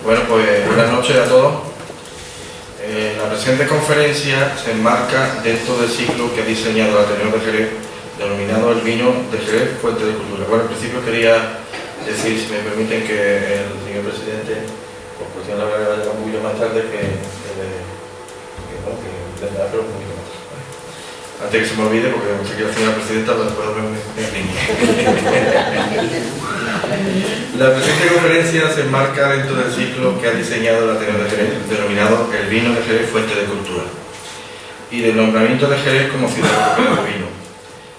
Bueno, pues buenas noches a todos. La presente conferencia se enmarca dentro del ciclo que ha diseñado el Ateneo de Jerez, denominado El vino de Jerez, fuente de cultura. Bueno, al principio quería decir, si me permiten, que el señor presidente, por cuestión de la verdad, va a llegar un poquito más tarde, que intentará hacer un poquito más. Antes que se me olvide, porque no sé que la señora presidenta después me riñe. La presente conferencia se enmarca dentro del ciclo que ha diseñado el Ateneo de Jerez, denominado El vino de Jerez, fuente de cultura, y del nombramiento de Jerez como ciudad europea del vino.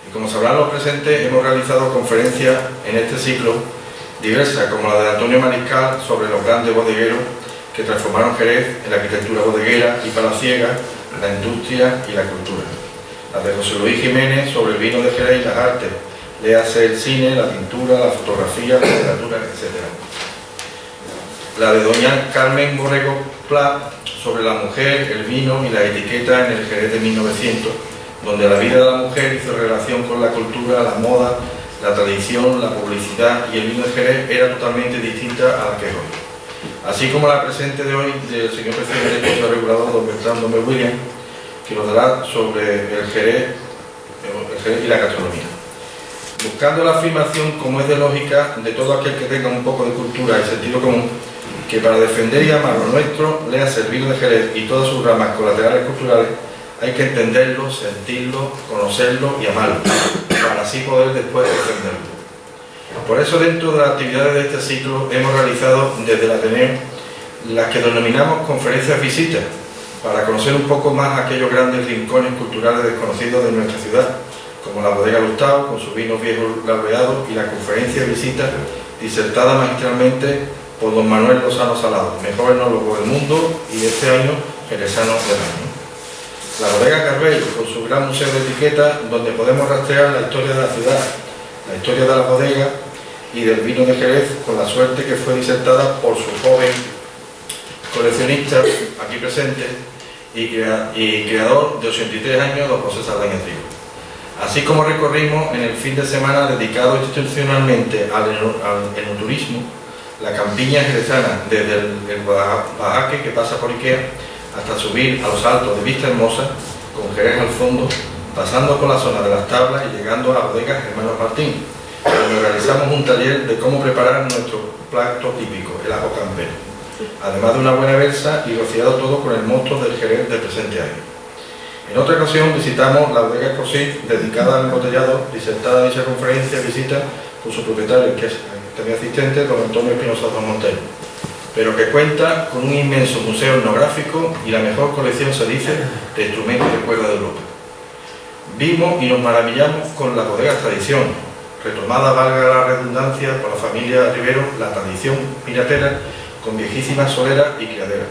Y como sabrán los presentes, hemos realizado conferencias en este ciclo diversas, como la de Antonio Mariscal sobre los grandes bodegueros que transformaron Jerez en la arquitectura bodeguera y palaciega, la industria y la cultura. La de José Luis Jiménez sobre el vino de Jerez y las artes, léase el cine, la pintura, la fotografía, la literatura, etc. La de doña Carmen Borrego Pla sobre la mujer, el vino y la etiqueta en el Jerez de 1900, donde la vida de la mujer hizo relación con la cultura, la moda, la tradición, la publicidad, y el vino de Jerez era totalmente distinta a la que es hoy. Así como la presente de hoy del señor presidente del Consejo Regulador, don Bertrand William, que nos dará sobre el Jerez y la gastronomía. Buscando la afirmación, como es de lógica, de todo aquel que tenga un poco de cultura y sentido común, que para defender y amar lo nuestro, léase el vino de Jerez y todas sus ramas colaterales culturales, hay que entenderlo, sentirlo, conocerlo y amarlo, para así poder después defenderlo. Por eso, dentro de las actividades de este ciclo, hemos realizado desde el Ateneo las que denominamos conferencias visitas, para conocer un poco más aquellos grandes rincones culturales desconocidos de nuestra ciudad, como la bodega Lustau, con sus vinos viejos laureados, y la conferencia visita disertada magistralmente por don Manuel Lozano Salado, mejor enólogo del mundo y de este año jerezano del año. La bodega Carbell, con su gran museo de etiqueta, donde podemos rastrear la historia de la ciudad, la historia de la bodega y del vino de Jerez, con la suerte que fue disertada por su joven coleccionista, aquí presente, y creador de 83 años, don José Saldaña Trigo. Así como recorrimos en el fin de semana dedicado institucionalmente al enoturismo, la campiña jerezana, desde el Bajaque, que pasa por Ikea, hasta subir a los altos de Vista Hermosa, con Jerez al fondo, pasando por la zona de las tablas y llegando a la bodega Hermanos Martín, donde realizamos un taller de cómo preparar nuestro plato típico, el ajo campero, además de una buena versa, y rociado todo con el mosto del Jerez del presente año. En otra ocasión visitamos la bodega Escocís, dedicada al embotellado, disertada en dicha conferencia visita por su propietario, que es también asistente, don Antonio Espinosa Don Montero, pero que cuenta con un inmenso museo etnográfico y la mejor colección, se dice, de instrumentos de cuerda de Europa. Vimos y nos maravillamos con la bodega Tradición, retomada, valga la redundancia, por la familia Rivero, la tradición piratera, con viejísimas soleras y criaderas,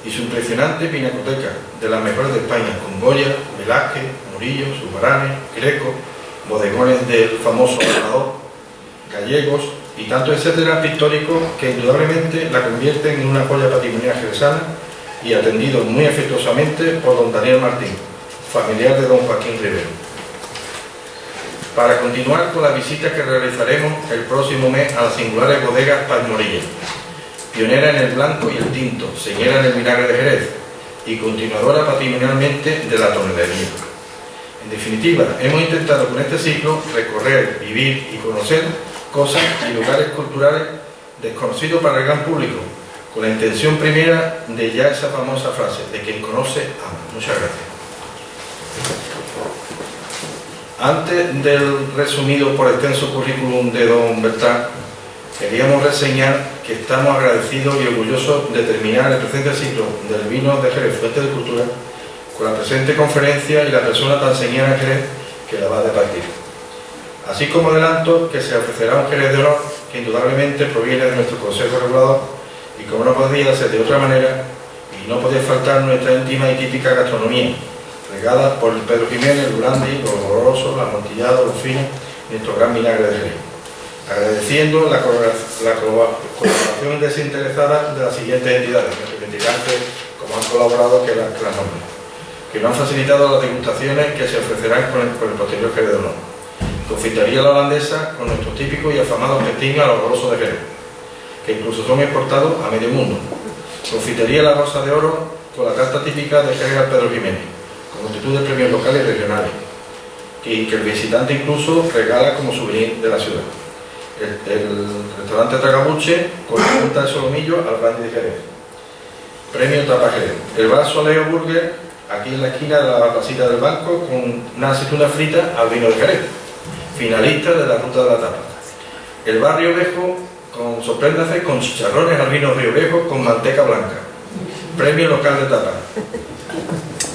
y su impresionante pinacoteca, de las mejores de España, con Goya, Velázquez, Murillo, Zurbarán, Greco, bodegones del famoso Labrador, gallegos y tantos etcétera pictóricos que indudablemente la convierten en una joya patrimonial jerezana, y atendido muy afectuosamente por don Daniel Martín, familiar de don Joaquín Rivero. Para continuar con la visita que realizaremos el próximo mes a las singulares bodegas Palmorilla, pionera en el blanco y el tinto, señera en el vinagre de Jerez y continuadora patrimonialmente de la tonelería. En definitiva, hemos intentado con este ciclo recorrer, vivir y conocer cosas y lugares culturales desconocidos para el gran público, con la intención primera de ya esa famosa frase, de quien conoce, ama. Muchas gracias. Antes del resumido por extenso currículum de don Bertrand, queríamos reseñar que estamos agradecidos y orgullosos de terminar el presente ciclo del vino de Jerez, fuente de cultura, con la presente conferencia y la persona tan señera en Jerez que la va a departir. Así como adelanto que se ofrecerá un Jerez de honor que indudablemente proviene de nuestro Consejo Regulador, y como no podía ser de otra manera, y no podía faltar nuestra íntima y típica gastronomía, regada por Pedro Jiménez, el Durandi, los olorosos, los amontillados, los finos, nuestro gran vinagre de Jerez. Agradeciendo la colaboración desinteresada de las siguientes entidades, como han colaborado, que las nombres, que nos han facilitado las degustaciones que se ofrecerán con el posterior Jerez de honor. Confitería La Holandesa, con nuestros típicos y afamados pestiños a los golosos de Jerez. que incluso son exportados a medio mundo. Confitería La Rosa de Oro, con la carta típica de Jerez Pedro Jiménez, con multitud de premios locales y regionales, y que el visitante incluso regala como souvenir de la ciudad. El restaurante Tragabuche, con la punta de solomillo al brandy de Jerez. Premio Tapa Jerez. El bar Soleo Burger, aquí en la esquina de la placita del banco, con una aceituna frita al vino de Jerez, finalista de la ruta de la tapa. El bar Río Viejo, sorpréndase, con chicharrones al vino Río Viejo con manteca blanca. Premio local de tapa.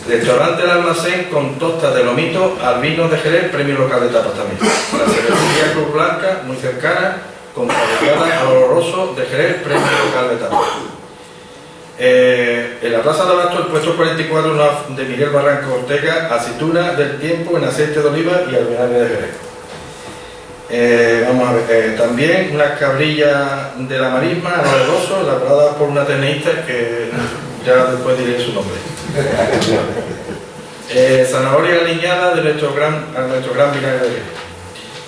Restaurante El Almacén con tostas de lomito al vino de Jerez, premio local de tapas también. La cervecería Cruz Blanca, muy cercana, con fabricada al oloroso de Jerez, premio local de tapas. En la Plaza de Abasto, el puesto 44 de Miguel Barranco Ortega, aceituna del tiempo en aceite de oliva y al vinagre de Jerez. Vamos a ver, también una cabrilla de la marisma, al oloroso, elaborada por una teneísta que ya después diré su nombre. Zanahoria aliñada de nuestro gran vinagre de Jerez.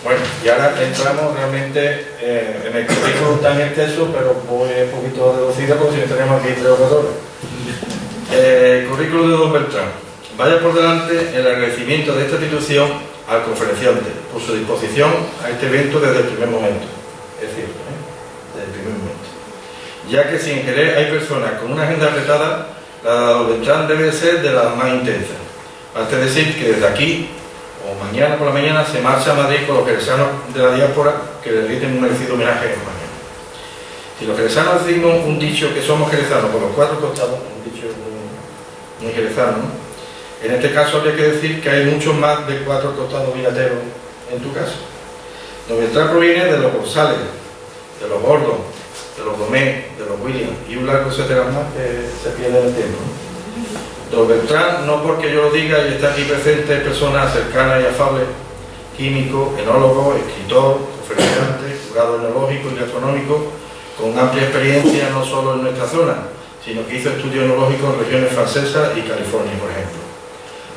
Bueno, y ahora entramos realmente en el currículum tan extenso, pero voy un poquito reducido porque si no tenemos aquí 3 o 4 horas. Currículum de don Beltrán. Vaya por delante el agradecimiento de esta institución al conferenciante por su disposición a este evento desde el primer momento. Es cierto, desde el primer momento. Ya que si en Jerez hay personas con una agenda apretada, la de don Beltrán debe ser de las más intensas. Basta decir que desde aquí, o mañana por la mañana, se marcha a Madrid con los jerezanos de la diáspora que le rinden un merecido homenaje en España. Si los jerezanos decimos un dicho que somos jerezanos por los 4 costados, un dicho muy jerezano, ¿no? En este caso habría que decir que hay muchos más de 4 costados vinateros en tu caso. Don Beltrán proviene de los González, de los Gordos, de los Domé, de los Williams y un largo etcétera más que se pierde en el tiempo. Don Beltrán, no porque yo lo diga y está aquí presente, persona cercana y afable, químico, enólogo, escritor, conferenciante, jurado enológico y gastronómico, con amplia experiencia no solo en nuestra zona, sino que hizo estudios enológicos en regiones francesas y California, por ejemplo.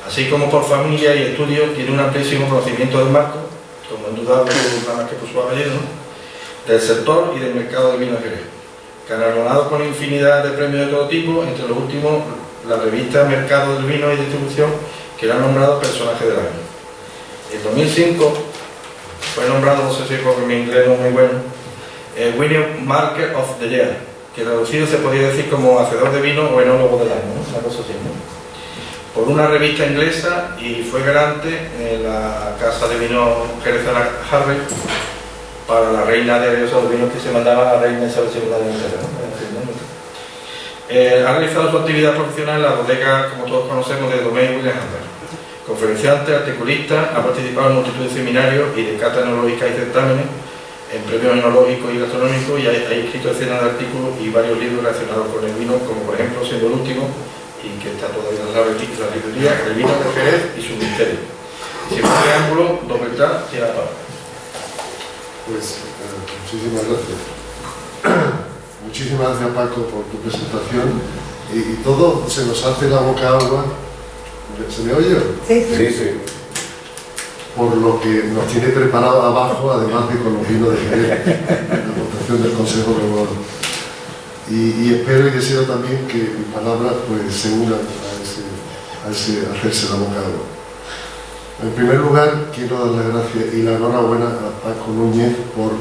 Así como por familia y estudios, tiene un amplísimo conocimiento del marco, como indudable nada más que por su apellido, del sector y del mercado del vino de Jerez, galardonado con infinidad de premios de todo tipo, entre los últimos la revista Mercado del Vino y Distribución, que le ha nombrado personaje del año. En 2005 fue nombrado, no sé si porque mi inglés no es muy bueno, Winning Market of the Year, que traducido se podría decir como hacedor de vino o enólogo del año, ¿no? Una cosa así, ¿no? Por una revista inglesa, y fue garante en la casa de vino jerezana Harvey para la reina de esos vinos que se mandaban a la reina Isabel II de Inglaterra, ¿no? Ha realizado su actividad profesional en la bodega, como todos conocemos, de Domé y William Hunter. Conferenciante, articulista, ha participado en multitud de seminarios y de cata enológica y certámenes, en premios enológicos y gastronómicos, y ha escrito decenas de artículos y varios libros relacionados con el vino, como por ejemplo, siendo el último, y que está todavía en la librería, El vino de Jerez y su misterio. Sin más preámbulo, don Beltrán tiene la palabra. Pues muchísimas gracias. Muchísimas gracias, Paco, por tu presentación. Y todo se nos hace la boca agua. ¿Se me oye? Sí. Por lo que nos tiene preparado abajo, además de con los vinos de Jerez, la votación del Consejo Regulador. Y espero y deseo también que mis palabras pues, se unan a ese hacerse la boca agua. En primer lugar, quiero dar las gracias y la enhorabuena a Paco Núñez por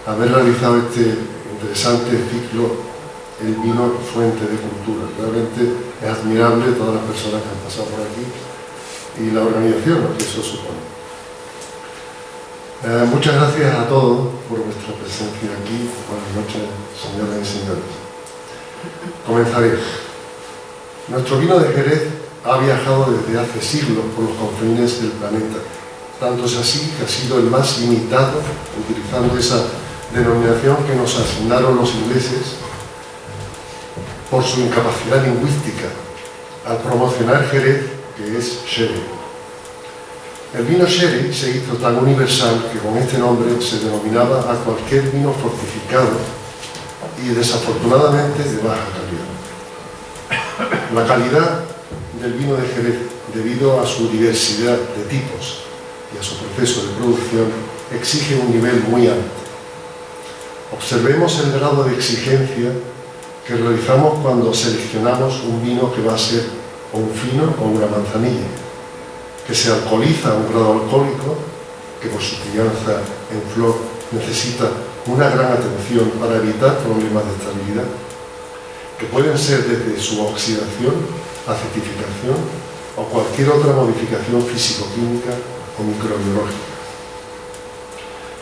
haber realizado este interesante ciclo, el vino fuente de cultura. Realmente es admirable todas las personas que han pasado por aquí y la organización, lo que eso supone. Muchas gracias a todos por vuestra presencia aquí. Buenas noches, señoras y señores. Comenzaré. Nuestro vino de Jerez ha viajado desde hace siglos por los confines del planeta. Tanto es así que ha sido el más imitado, utilizando esa denominación que nos asignaron los ingleses por su incapacidad lingüística al promocionar Jerez, que es sherry. El vino sherry se hizo tan universal que con este nombre se denominaba a cualquier vino fortificado y desafortunadamente de baja calidad. La calidad del vino de Jerez, debido a su diversidad de tipos y a su proceso de producción, exige un nivel muy alto. Observemos el grado de exigencia que realizamos cuando seleccionamos un vino que va a ser o un fino o una manzanilla, que se alcoholiza a un grado alcohólico, que por su crianza en flor necesita una gran atención para evitar problemas de estabilidad, que pueden ser desde su oxidación, acetificación o cualquier otra modificación físico-química o microbiológica.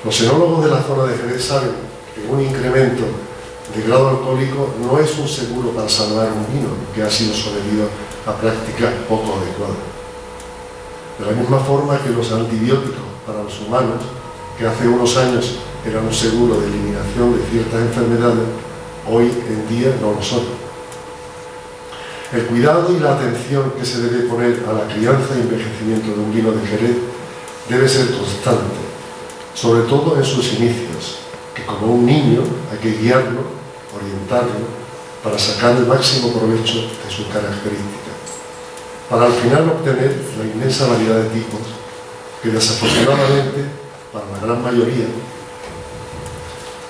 Los enólogos de la zona de Jerez saben que un incremento de grado alcohólico no es un seguro para salvar un vino que ha sido sometido a prácticas poco adecuadas. De la misma forma que los antibióticos para los humanos, que hace unos años eran un seguro de eliminación de ciertas enfermedades, hoy en día no lo son. El cuidado y la atención que se debe poner a la crianza y envejecimiento de un vino de Jerez debe ser constante, sobre todo en sus inicios, que como un niño hay que guiarlo, orientarlo, para sacar el máximo provecho de sus características, para al final obtener la inmensa variedad de tipos que desafortunadamente, para la gran mayoría,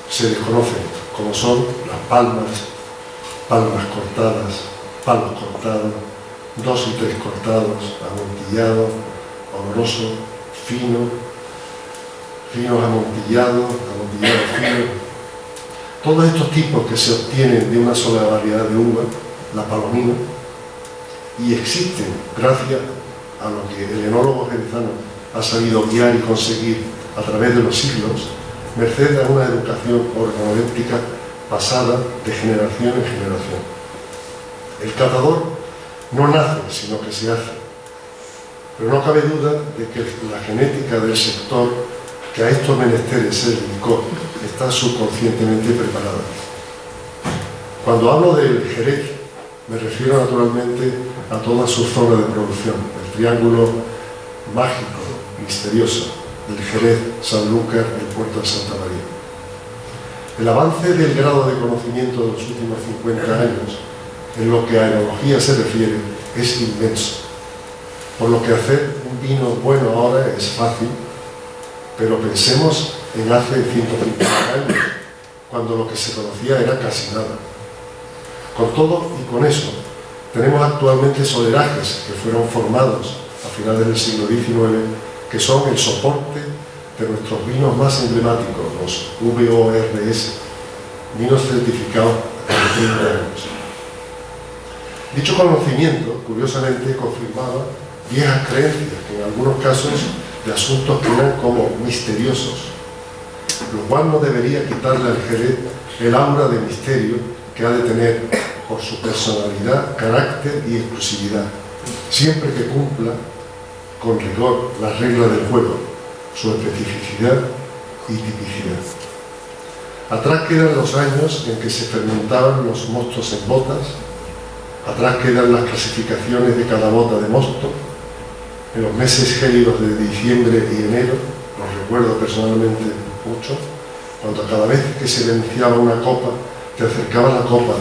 se desconocen, como son las palmas, palmas cortadas, palos cortados, 2 y 3 cortados, amontillado, oloroso, fino, finos amontillados, amontillado fino. Todos estos tipos que se obtienen de una sola variedad de uva, la palomino, y existen gracias a lo que el enólogo jerezano ha sabido guiar y conseguir a través de los siglos, merced a una educación organoléptica pasada de generación en generación. El catador no nace, sino que se hace. Pero no cabe duda de que la genética del sector que a estos menesteres se dedicó está subconscientemente preparada. Cuando hablo del Jerez, me refiero naturalmente a toda su zona de producción, el triángulo mágico, misterioso, del Jerez, Sanlúcar y el puerto de Santa María. El avance del grado de conocimiento de los últimos 50 años, en lo que a enología se refiere, es inmenso. Por lo que hacer un vino bueno ahora es fácil, pero pensemos en hace 150 años, cuando lo que se conocía era casi nada. Con todo y con eso, tenemos actualmente solerajes que fueron formados a finales del siglo XIX, que son el soporte de nuestros vinos más emblemáticos, los VORS, vinos certificados de 30 años. Dicho conocimiento, curiosamente, confirmaba viejas creencias, que en algunos casos de asuntos que eran como misteriosos, lo cual no debería quitarle al Jerez el aura de misterio que ha de tener por su personalidad, carácter y exclusividad, siempre que cumpla con rigor las reglas del juego, su especificidad y tipicidad. Atrás quedan los años en que se fermentaban los mostos en botas, atrás quedan las clasificaciones de cada bota de mosto. En los meses gélidos de diciembre y enero, los recuerdo personalmente mucho, cuando cada vez que se venciaba una copa, te acercabas la copa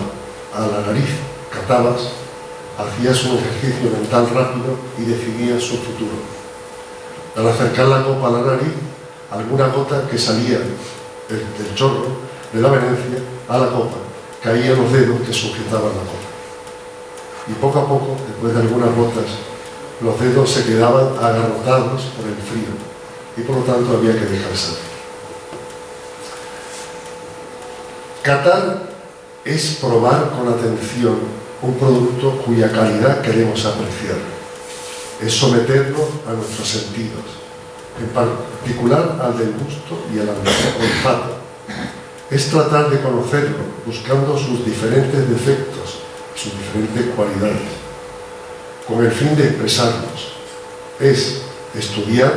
a la nariz, catabas, hacías un ejercicio mental rápido y decidías su futuro. Al acercar la copa a la nariz, alguna gota que salía del chorro de la venencia a la copa caía en los dedos que sujetaban la copa. Y poco a poco, después de algunas gotas, los dedos se quedaban agarrotados por el frío y por lo tanto había que descansar. Catar es probar con atención un producto cuya calidad queremos apreciar. Es someterlo a nuestros sentidos, en particular al del gusto y al olfato. Es tratar de conocerlo, buscando sus diferentes defectos, sus diferentes cualidades, con el fin de expresarlos. Es estudiar,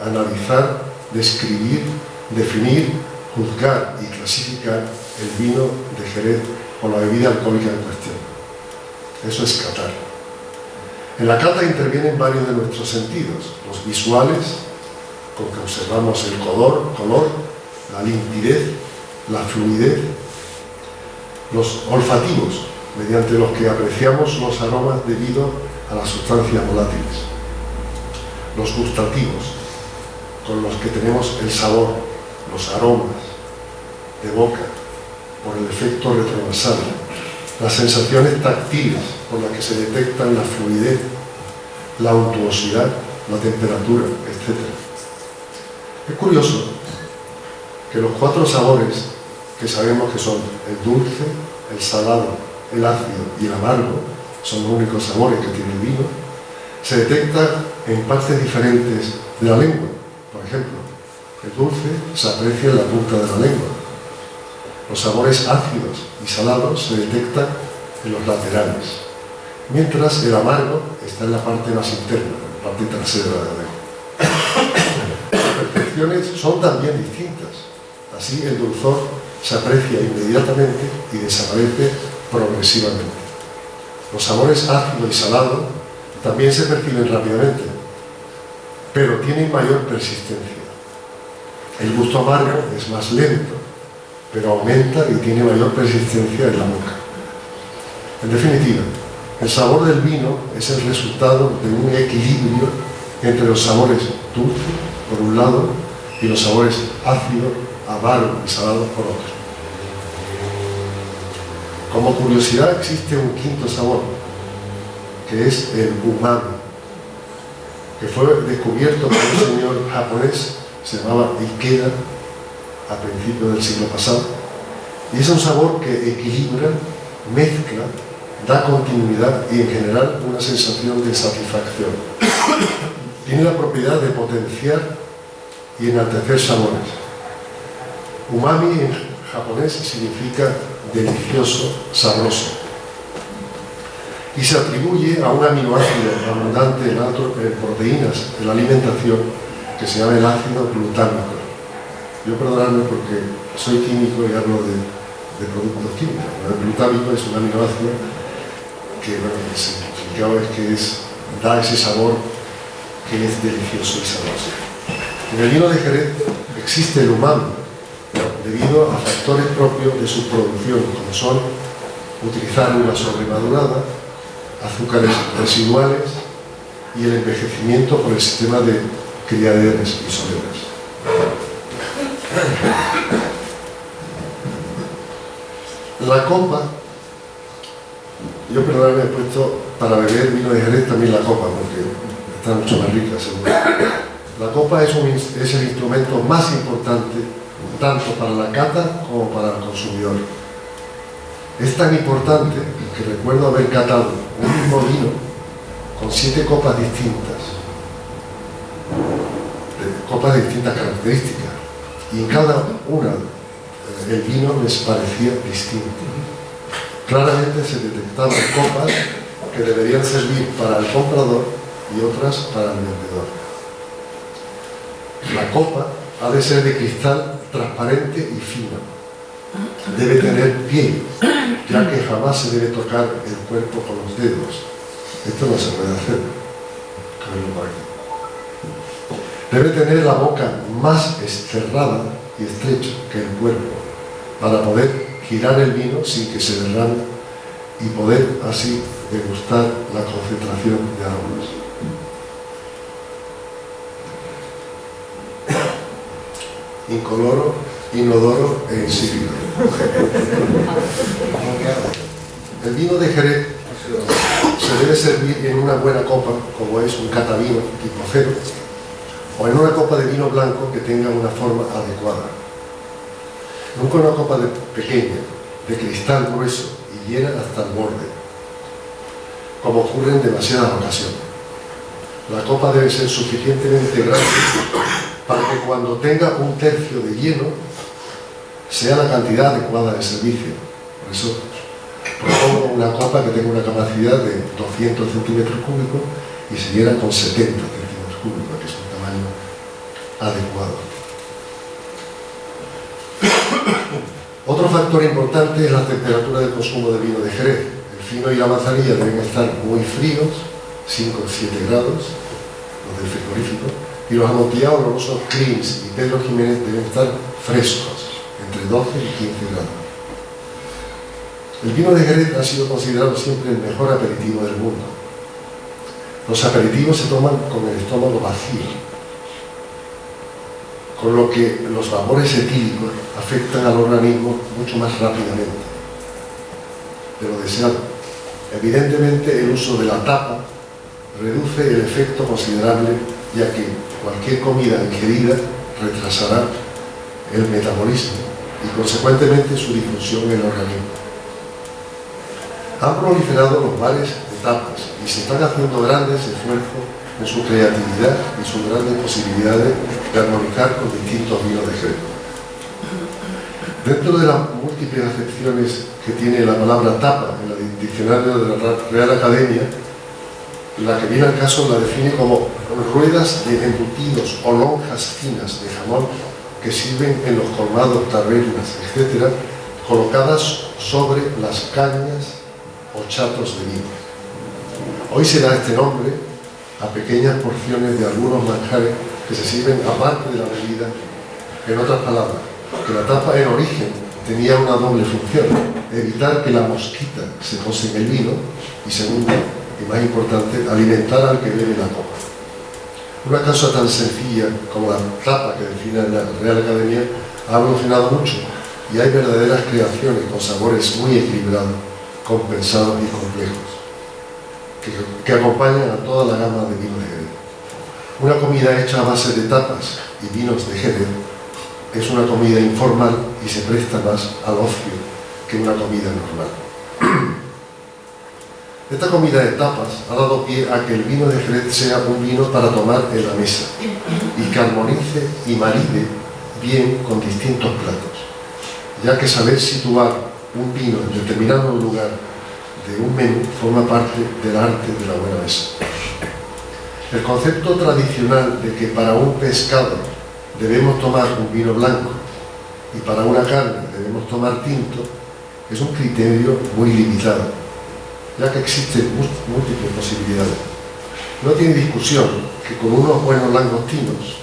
analizar, describir, definir, juzgar y clasificar el vino de Jerez o la bebida alcohólica en cuestión. Eso es catar. En la cata intervienen varios de nuestros sentidos: los visuales, con que observamos el color, la limpidez, la fluidez; los olfativos, mediante los que apreciamos los aromas debido a las sustancias volátiles; los gustativos, con los que tenemos el sabor, los aromas; de boca por el efecto retronasal, las sensaciones táctiles por las que se detectan la fluidez, la untuosidad, la temperatura, etc. Es curioso que los 4 sabores que sabemos que son el dulce, el salado, el ácido y el amargo, son los únicos sabores que tiene el vino, se detectan en partes diferentes de la lengua. Por ejemplo, el dulce se aprecia en la punta de la lengua. Los sabores ácidos y salados se detectan en los laterales, mientras el amargo está en la parte más interna, en la parte trasera de la lengua. Las percepciones son también distintas. Así, el dulzor se aprecia inmediatamente y desaparece progresivamente. Los sabores ácido y salado también se perciben rápidamente, pero tienen mayor persistencia. El gusto amargo es más lento, pero aumenta y tiene mayor persistencia en la boca. En definitiva, el sabor del vino es el resultado de un equilibrio entre los sabores dulces, por un lado, y los sabores ácido, amargo y salado, por otro. Como curiosidad, existe un quinto sabor, que es el umami, que fue descubierto por un señor japonés, se llamaba Ikeda, a principios del siglo pasado, y es un sabor que equilibra, mezcla, da continuidad y en general una sensación de satisfacción. Tiene la propiedad de potenciar y enaltecer sabores. Umami en japonés significa delicioso, sabroso, y se atribuye a un aminoácido abundante en proteínas de la alimentación que se llama el ácido glutámico. Yo perdonadme porque soy químico y hablo de productos químicos. El glutámico es un aminoácido que, bueno, el significado es que da ese sabor que es delicioso y sabroso. En el vino de Jerez existe el umami, debido a factores propios de su producción, como son utilizar uva sobremadurada, azúcares residuales y el envejecimiento por el sistema de criaderos y soleras. La copa, yo perdóname, he puesto para beber vino de Jerez también la copa, porque está mucho más rica, seguro. La copa es el instrumento más importante tanto para la cata como para el consumidor. Es tan importante que recuerdo haber catado un mismo vino con 7 copas distintas, copas de distintas características, y en cada una el vino les parecía distinto. Claramente se detectaban copas que deberían servir para el comprador y otras para el vendedor. La copa ha de ser de cristal transparente y fino. Debe tener piel, ya que jamás se debe tocar el cuerpo con los dedos. Esto no se puede hacer. Debe tener la boca más cerrada y estrecha que el cuerpo, para poder girar el vino sin que se derrame y poder así degustar la concentración de aromas. Incoloro, inodoro e insípido. El vino de Jerez se debe servir en una buena copa, como es un catavino tipo 0, o en una copa de vino blanco que tenga una forma adecuada. Nunca una copa pequeña, de cristal grueso y llena hasta el borde, como ocurre en demasiadas ocasiones. La copa debe ser suficientemente grande para que cuando tenga un tercio de lleno sea la cantidad adecuada de servicio. Por eso propongo una copa que tenga una capacidad de 200 centímetros cúbicos y se llena con 70 centímetros cúbicos, que es un tamaño adecuado. Otro factor importante es la temperatura de consumo de vino de Jerez. El fino y la manzanilla deben estar muy fríos, 5 o 7 grados, los del frigorífico, y los amontillados, olorosos Crims y Pedro Jiménez deben estar frescos, entre 12 y 15 grados. El vino de Jerez ha sido considerado siempre el mejor aperitivo del mundo. Los aperitivos se toman con el estómago vacío, con lo que los vapores etílicos afectan al organismo mucho más rápidamente de lo deseado. Evidentemente, el uso de la tapa reduce el efecto considerable, ya que cualquier comida ingerida retrasará el metabolismo y, consecuentemente, su difusión en el organismo. Han proliferado los bares de tapas y se están haciendo grandes esfuerzos en su creatividad y sus grandes posibilidades de armonizar con distintos vinos de Jerez. Dentro de las múltiples acepciones que tiene la palabra tapa en el diccionario de la Real Academia, la que viene al caso la define como ruedas de embutidos o lonjas finas de jamón que sirven en los colmados, tabernas, etc., colocadas sobre las cañas o chatos de vino. Hoy se da este nombre a pequeñas porciones de algunos manjares que se sirven aparte de la bebida. En otras palabras, que la tapa en origen tenía una doble función: evitar que la mosquita se pose en el vino y, segundo, y más importante, alimentar al que bebe la copa. Una causa tan sencilla como la tapa que define la Real Academia ha evolucionado mucho y hay verdaderas creaciones con sabores muy equilibrados, compensados y complejos, que acompañan a toda la gama de vinos de Jerez. Una comida hecha a base de tapas y vinos de Jerez es una comida informal y se presta más al ocio que una comida normal. Esta comida de tapas ha dado pie a que el vino de Jerez sea un vino para tomar en la mesa y que armonice y maride bien con distintos platos, ya que saber situar un vino en determinado lugar de un menú forma parte del arte de la buena mesa. El concepto tradicional de que para un pescado debemos tomar un vino blanco y para una carne debemos tomar tinto es un criterio muy limitado, ya que existen múltiples posibilidades. No tiene discusión que con unos buenos langostinos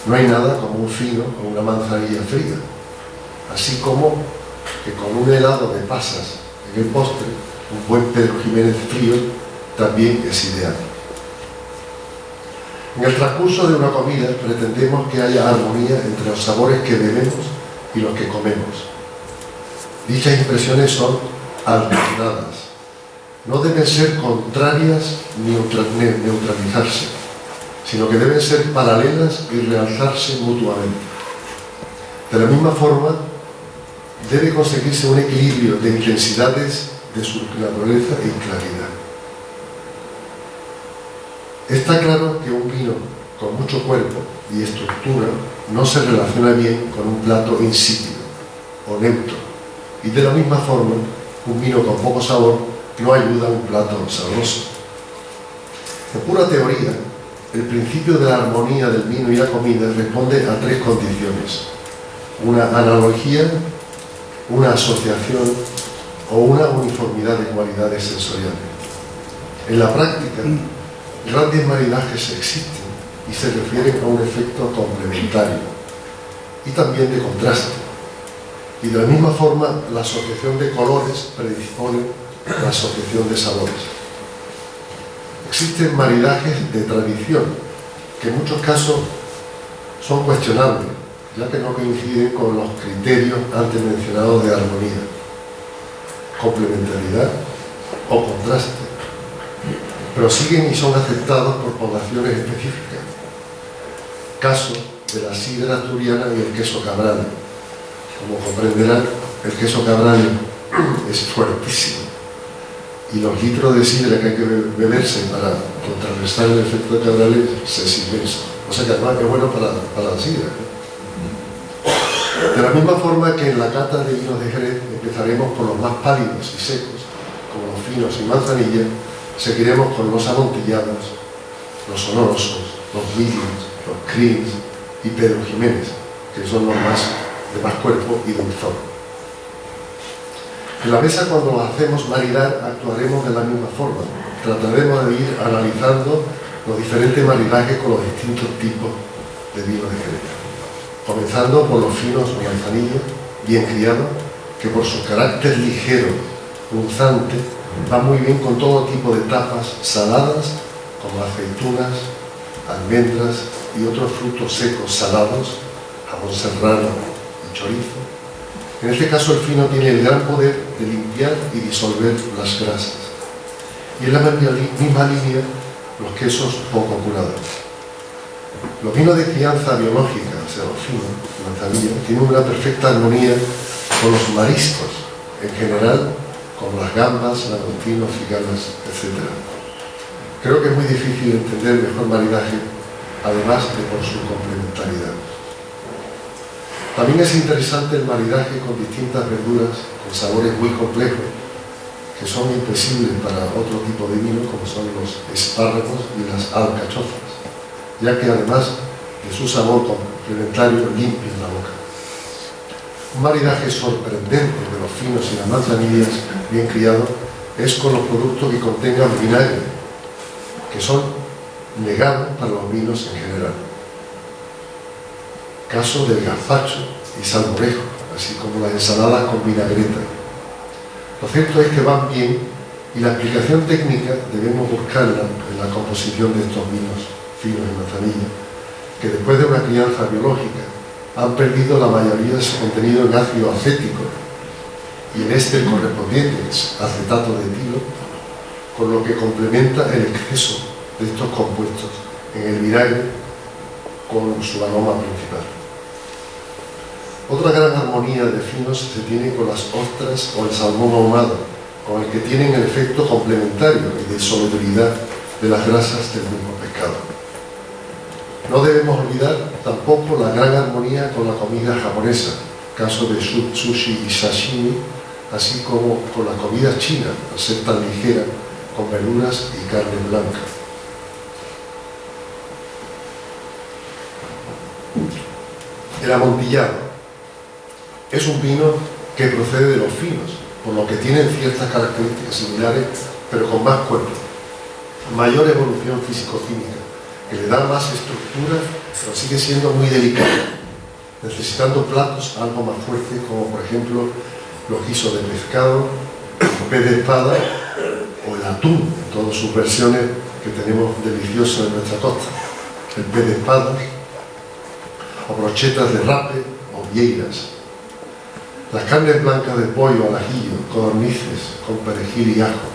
no hay nada como un fino o una manzanilla fría, así como que con un helado de pasas en el postre, un buen Pedro Jiménez frío también es ideal. En el transcurso de una comida pretendemos que haya armonía entre los sabores que bebemos y los que comemos. Dichas impresiones son alternadas. No deben ser contrarias ni neutralizarse, sino que deben ser paralelas y realzarse mutuamente. De la misma forma, debe conseguirse un equilibrio de intensidades de su naturaleza y claridad. Está claro que un vino con mucho cuerpo y estructura no se relaciona bien con un plato insípido o neutro, y de la misma forma, un vino con poco sabor no ayuda a un plato sabroso. En pura teoría, el principio de la armonía del vino y la comida responde a tres condiciones: una analogía, una asociación o una uniformidad de cualidades sensoriales. En la práctica, grandes maridajes existen y se refieren a un efecto complementario y también de contraste. Y de la misma forma, la asociación de colores predispone la asociación de sabores. Existen maridajes de tradición que en muchos casos son cuestionables, ya que no coinciden con los criterios antes mencionados de armonía, complementariedad o contraste, pero siguen y son aceptados por poblaciones específicas. Caso de la sidra asturiana y el queso cabrales. Como comprenderán, el queso cabrales es fuertísimo y los litros de sidra que hay que beberse para contrarrestar el efecto de cabrales es inmenso. O sea que además es bueno para la sidra. De la misma forma que en la cata de vinos de Jerez empezaremos por los más pálidos y secos, como los finos y manzanilla, seguiremos con los amontillados, los olorosos, los mediums, los creams y Pedro Jiménez, que son los más de más cuerpo y dulzor. En la mesa, cuando lo hacemos maridar, actuaremos de la misma forma. Trataremos de ir analizando los diferentes maridajes con los distintos tipos de vino de Jerez, comenzando por los finos o manzanilla, bien criados, que por su carácter ligero, punzante, va muy bien con todo tipo de tapas saladas, como aceitunas, almendras y otros frutos secos salados, jamón serrano y chorizo. En este caso el fino tiene el gran poder de limpiar y disolver las grasas. Y en la misma línea los quesos poco curados. Los vinos de crianza biológica, o sea, los finos, manzanilla, tienen una perfecta armonía con los mariscos, en general, como las gambas, langostinos, cigalas, etc. Creo que es muy difícil entender mejor maridaje, además de por su complementariedad. También es interesante el maridaje con distintas verduras, con sabores muy complejos, que son imposibles para otro tipo de vino, como son los espárragos y las alcachofas, ya que además de su sabor complementario limpian la boca. Un maridaje sorprendente de los finos y las manzanillas bien criados es con los productos que contengan vinagre, que son negados para los vinos en general. Caso del gazpacho y salmorejo, así como las ensaladas con vinagreta. Lo cierto es que van bien y la explicación técnica debemos buscarla en la composición de estos vinos finos y manzanilla, que después de una crianza biológica han perdido la mayoría de su contenido en ácido acético y en este correspondiente es acetato de etilo, con lo que complementa el exceso de estos compuestos en el vinagre con su aroma principal. Otra gran armonía de finos se tiene con las ostras o el salmón ahumado, con el que tienen el efecto complementario y de solubilidad de las grasas del mismo pescado. No debemos olvidar tampoco la gran armonía con la comida japonesa, caso de sushi y sashimi, así como con la comida china, al ser tan ligera, con verduras y carne blanca. El amontillado es un vino que procede de los finos, por lo que tienen ciertas características similares, pero con más cuerpo, mayor evolución físico-química, que le da más estructura, pero sigue siendo muy delicado, necesitando platos algo más fuertes, como por ejemplo los guisos de pescado, el pez de espada o el atún, en todas sus versiones que tenemos deliciosas en nuestra costa, el pez de espada, o brochetas de rape o vieiras. Las carnes blancas de pollo al ajillo, codornices con perejil y ajo.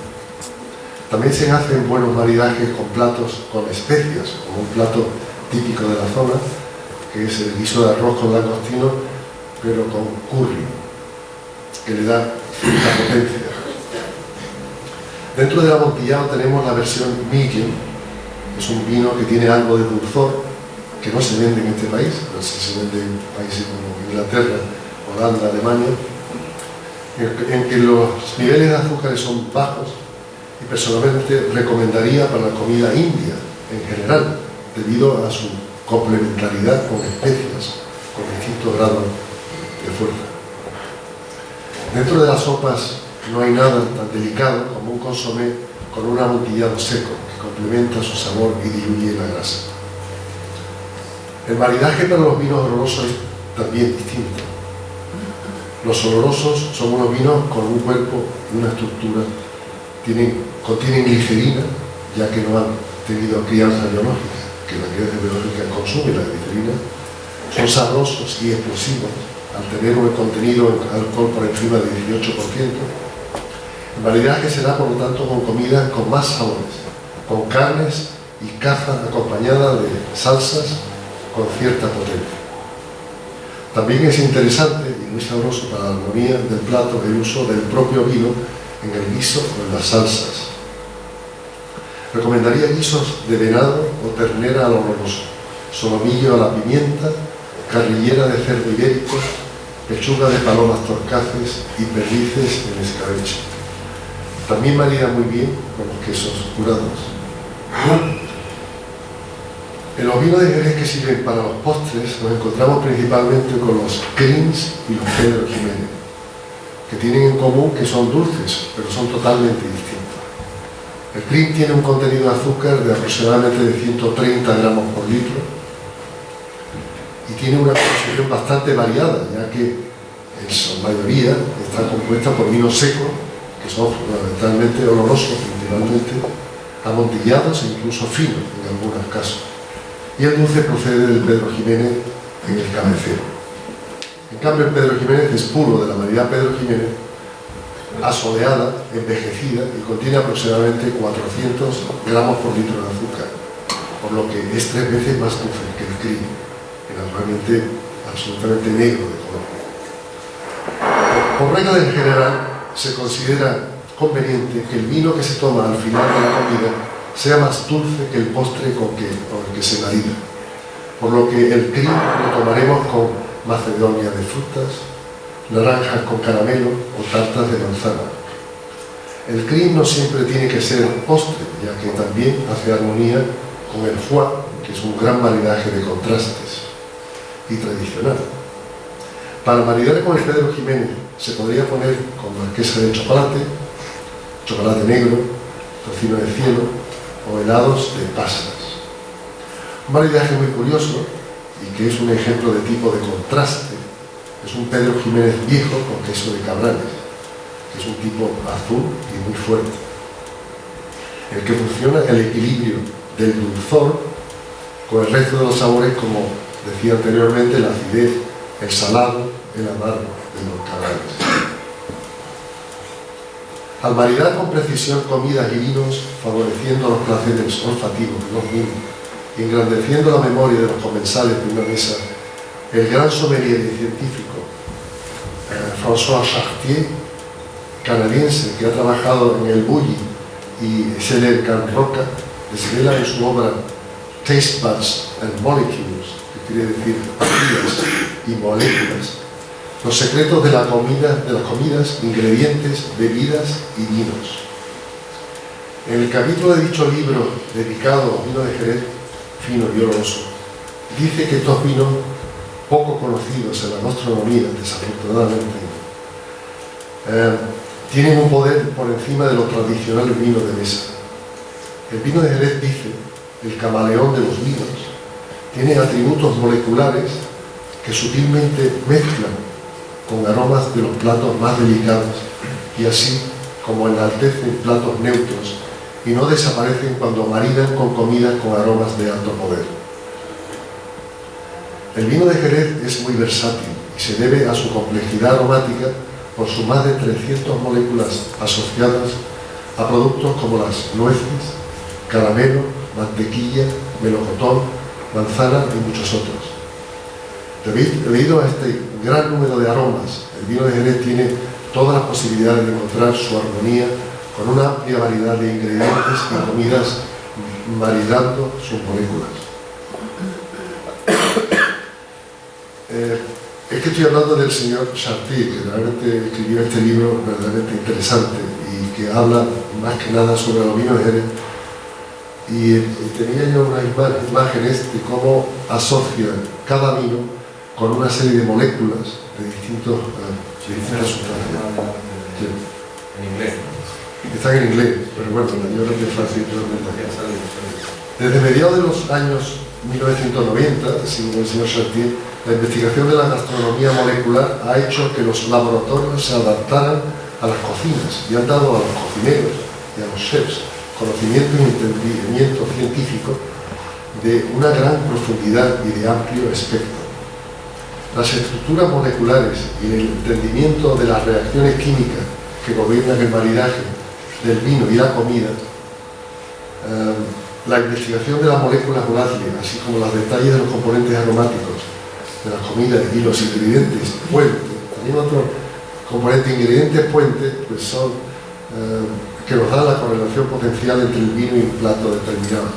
También se hacen buenos maridajes con platos con especias, como un plato típico de la zona, que es el guiso de arroz con langostino, pero con curry, que le da cierta potencia. Dentro del amontillado tenemos la versión medium, que es un vino que tiene algo de dulzor, que no se vende en este país, pero sí se vende en países como Inglaterra, Holanda, Alemania, en que los niveles de azúcares son bajos y personalmente recomendaría para la comida india en general, debido a su complementariedad con especias, con distintos grados de fuerza. Dentro de las sopas no hay nada tan delicado como un consomé con un amontillado seco que complementa su sabor y diluye la grasa. El maridaje para los vinos olorosos es también distinto. Los olorosos son unos vinos con un cuerpo y una estructura, contienen glicerina, ya que no han tenido crianza biológica, que la crianza biológica consume la glicerina, son sabrosos y explosivos, al tener un contenido en alcohol por encima del 18%. El maridaje será, por lo tanto, con comidas con más sabores, con carnes y caza acompañada de salsas con cierta potencia. También es interesante y muy sabroso para la armonía del plato el uso del propio vino en el guiso o en las salsas. Recomendaría guisos de venado o ternera al oloroso, solomillo a la pimienta, carrillera de cerdo ibérico, pechuga de palomas torcaces y perdices en escabeche. También marida muy bien con los quesos curados. En los vinos de Jerez que sirven para los postres nos encontramos principalmente con los Crins y los Pedro Jiménez, que tienen en común que son dulces, pero son totalmente distintos. El Crin tiene un contenido de azúcar de aproximadamente de 130 gramos por litro y tiene una composición bastante variada, ya que en su mayoría está compuesta por vinos secos, que son fundamentalmente olorosos, principalmente amontillados e incluso finos en algunos casos. Y el dulce procede del Pedro Jiménez, en el cabecero. En cambio, el Pedro Ximénez es puro de la variedad Pedro Ximénez, asoleada, envejecida y contiene aproximadamente 400 gramos por litro de azúcar, por lo que es 3 veces más dulce que el crin, que naturalmente absolutamente negro de color. Por regla en general, se considera conveniente que el vino que se toma al final de la comida sea más dulce que el postre con el que se marida, por lo que el crin lo tomaremos con macedonia de frutas, naranjas con caramelo o tartas de manzana. El crin no siempre tiene que ser postre, ya que también hace armonía con el foie, que es un gran maridaje de contrastes y tradicional. Para maridar con el Pedro Ximénez se podría poner con marquesa de chocolate, chocolate negro, tocino de cielo o helados de pasas. Un maridaje muy curioso y que es un ejemplo de tipo de contraste es un Pedro Ximénez viejo con queso de Cabrales, que es un tipo azul y muy fuerte, el que funciona el equilibrio del dulzor con el resto de los sabores, como decía anteriormente, la acidez, el salado, el amargo de los Cabrales. Al maridar con precisión comidas y vinos, favoreciendo los placeres olfativos de los vinos y engrandeciendo la memoria de los comensales de una mesa, el gran sommelier y científico François Chartier, canadiense, que ha trabajado en el Bulli y Scheller Can Roca, desvela en su obra Taste Buds and Molecules, que quiere decir pastillas y moléculas, los secretos de las comidas, ingredientes, bebidas y vinos. En el capítulo de dicho libro dedicado a vino de Jerez, fino y oloroso, dice que estos vinos, poco conocidos en la gastronomía, desafortunadamente, tienen un poder por encima de los tradicionales vinos de mesa. El vino de Jerez, dice, el camaleón de los vinos, tiene atributos moleculares que sutilmente mezclan con aromas de los platos más delicados y así como enaltecen platos neutros y no desaparecen cuando maridan con comidas con aromas de alto poder. El vino de Jerez es muy versátil y se debe a su complejidad aromática por sus más de 300 moléculas asociadas a productos como las nueces, caramelo, mantequilla, melocotón, manzana y muchos otros. Debido a este gran número de aromas, el vino de Jerez tiene todas las posibilidades de encontrar su armonía con una amplia variedad de ingredientes y comidas maridando sus moléculas. Es que estoy hablando del señor Chartier, que realmente escribió este libro verdaderamente interesante y que habla más que nada sobre los vinos de Jerez. Y tenía yo unas imágenes de cómo asocia cada vino con una serie de moléculas de distintas sustancias. Sí. En inglés. Están en inglés, pero bueno, yo creo que es fácil. Desde mediados de los años 1990, según el señor Chartier, la investigación de la gastronomía molecular ha hecho que los laboratorios se adaptaran a las cocinas y han dado a los cocineros y a los chefs conocimiento y entendimiento científico de una gran profundidad y de amplio espectro. Las estructuras moleculares y el entendimiento de las reacciones químicas que gobiernan el maridaje del vino y la comida, la investigación de las moléculas volátiles, así como los detalles de los componentes aromáticos de las comidas y los ingredientes puente. También otro componente, ingredientes puente, pues son que nos dan la correlación potencial entre el vino y un plato determinado.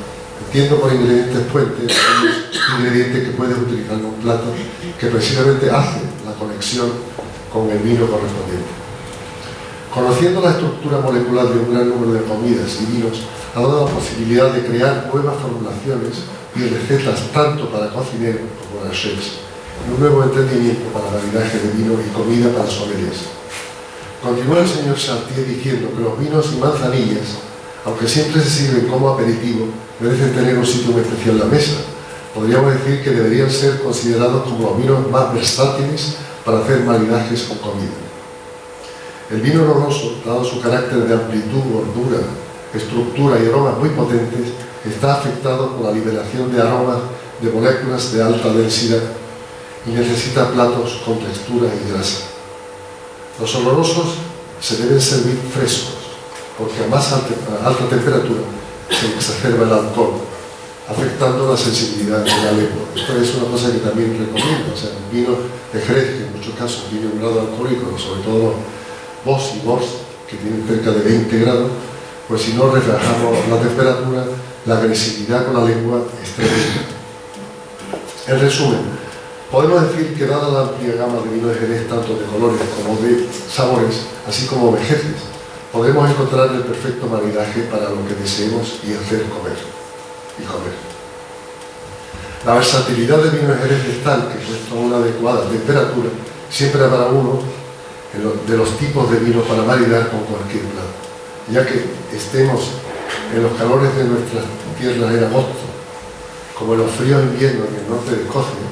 Entiendo por ingredientes puente los ingredientes que puedes utilizar en un plato que precisamente hacen la conexión con el vino correspondiente. Conociendo la estructura molecular de un gran número de comidas y vinos, ha dado la posibilidad de crear nuevas formulaciones y recetas tanto para cocineros como para chefs, y un nuevo entendimiento para maridaje de vino y comida para sommeliers. Continúa el señor Chartier diciendo que los vinos y manzanillas, aunque siempre se sirven como aperitivo, merecen tener un sitio muy especial en la mesa. Podríamos decir que deberían ser considerados como los vinos más versátiles para hacer maridajes con comida. El vino oloroso, dado su carácter de amplitud, gordura, estructura y aromas muy potentes, está afectado por la liberación de aromas de moléculas de alta densidad y necesita platos con textura y grasa. Los olorosos se deben servir frescos, porque a más alta temperatura se exacerba el alcohol, afectando la sensibilidad de la lengua. Esto es una cosa que también recomiendo. O sea, el vino de Jerez, que en muchos casos tiene un grado alcohólico, sobre todo los Boss y Bors, que tienen cerca de 20 grados, pues si no rebajamos la temperatura, la agresividad con la lengua es tremenda. En resumen, podemos decir que dada la amplia gama de vino de Jerez, tanto de colores como de sabores, así como vejeces, podemos encontrar el perfecto maridaje para lo que deseemos y hacer comer. La versatilidad del vino de Jerez es tal que, puesto a una adecuada temperatura, siempre habrá uno de los tipos de vino para maridar con cualquier plato, ya que estemos en los calores de nuestras tierras en agosto, como en los fríos inviernos en el norte de Escocia,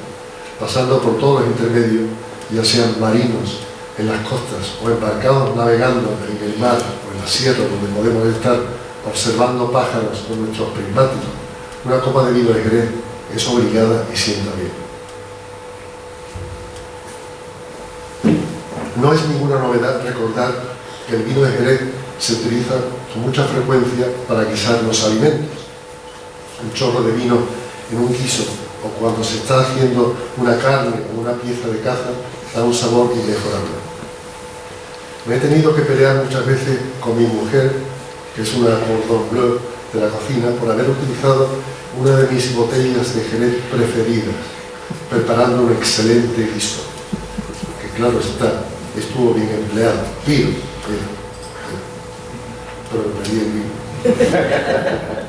pasando por todos los intermedios, ya sean marinos en las costas o embarcados navegando en el mar o en la sierra, donde podemos estar observando pájaros con nuestros prismáticos. Una copa de vino de Jerez es obligada y sienta bien. No es ninguna novedad recordar que el vino de Jerez se utiliza con mucha frecuencia para guisar los alimentos. Un chorro de vino en un guiso o cuando se está haciendo una carne o una pieza de caza da un sabor inmejorable. Me he tenido que pelear muchas veces con mi mujer, que es una cordon bleu de la cocina, por haber utilizado una de mis botellas de Jerez preferidas, preparando un excelente guiso, que claro está, estuvo bien empleado, pero perdí el vino.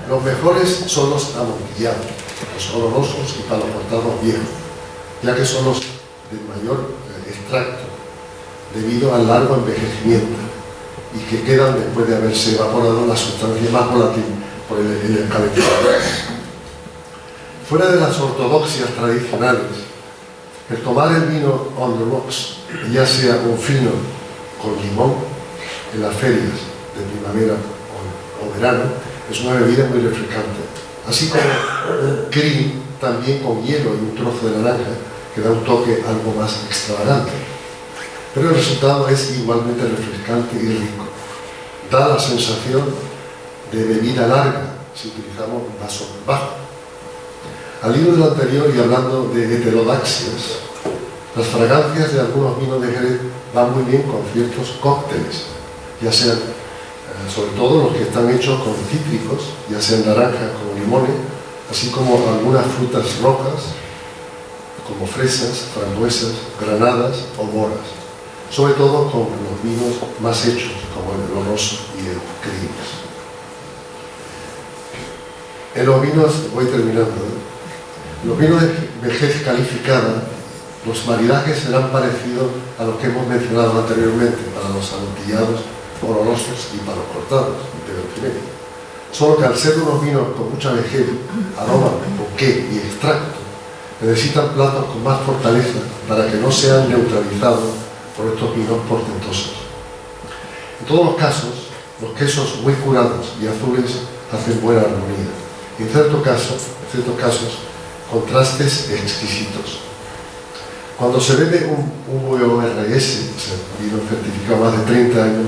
Los mejores son los amontillados, los olorosos y palos cortados viejos, ya que son los de mayor extracto, debido al largo envejecimiento, y que quedan después de haberse evaporado la sustancia más volátil por el calentamiento. Fuera de las ortodoxias tradicionales, el tomar el vino on the rocks, ya sea un fino con limón, en las ferias de primavera o verano, es una bebida muy refrescante, así como un cream también con hielo y un trozo de naranja, que da un toque algo más extravagante. Pero el resultado es igualmente refrescante y rico. Da la sensación de bebida larga si utilizamos un vaso bajo. Al hilo del anterior y hablando de heterodaxias, las fragancias de algunos vinos de Jerez van muy bien con ciertos cócteles, ya sean, sobre todo los que están hechos con cítricos, ya sean naranjas como limones, así como algunas frutas rojas, como fresas, frambuesas, granadas o moras, sobre todo con los vinos más hechos, como el oloroso y el crimes. En los vinos, voy terminando, los vinos de vejez calificada, los maridajes serán parecidos a los que hemos mencionado anteriormente para los amontillados, olorosos y palos cortados, de Bertimetti. Solo que al ser unos vinos con mucha vejez, aroma, bouquet y extracto, necesitan platos con más fortaleza para que no sean neutralizados por estos vinos portentosos. En todos los casos, los quesos muy curados y azules hacen buena armonía. En ciertos casos, contrastes exquisitos. Cuando se bebe un VORS, o sea, vino certificado más de 30 años,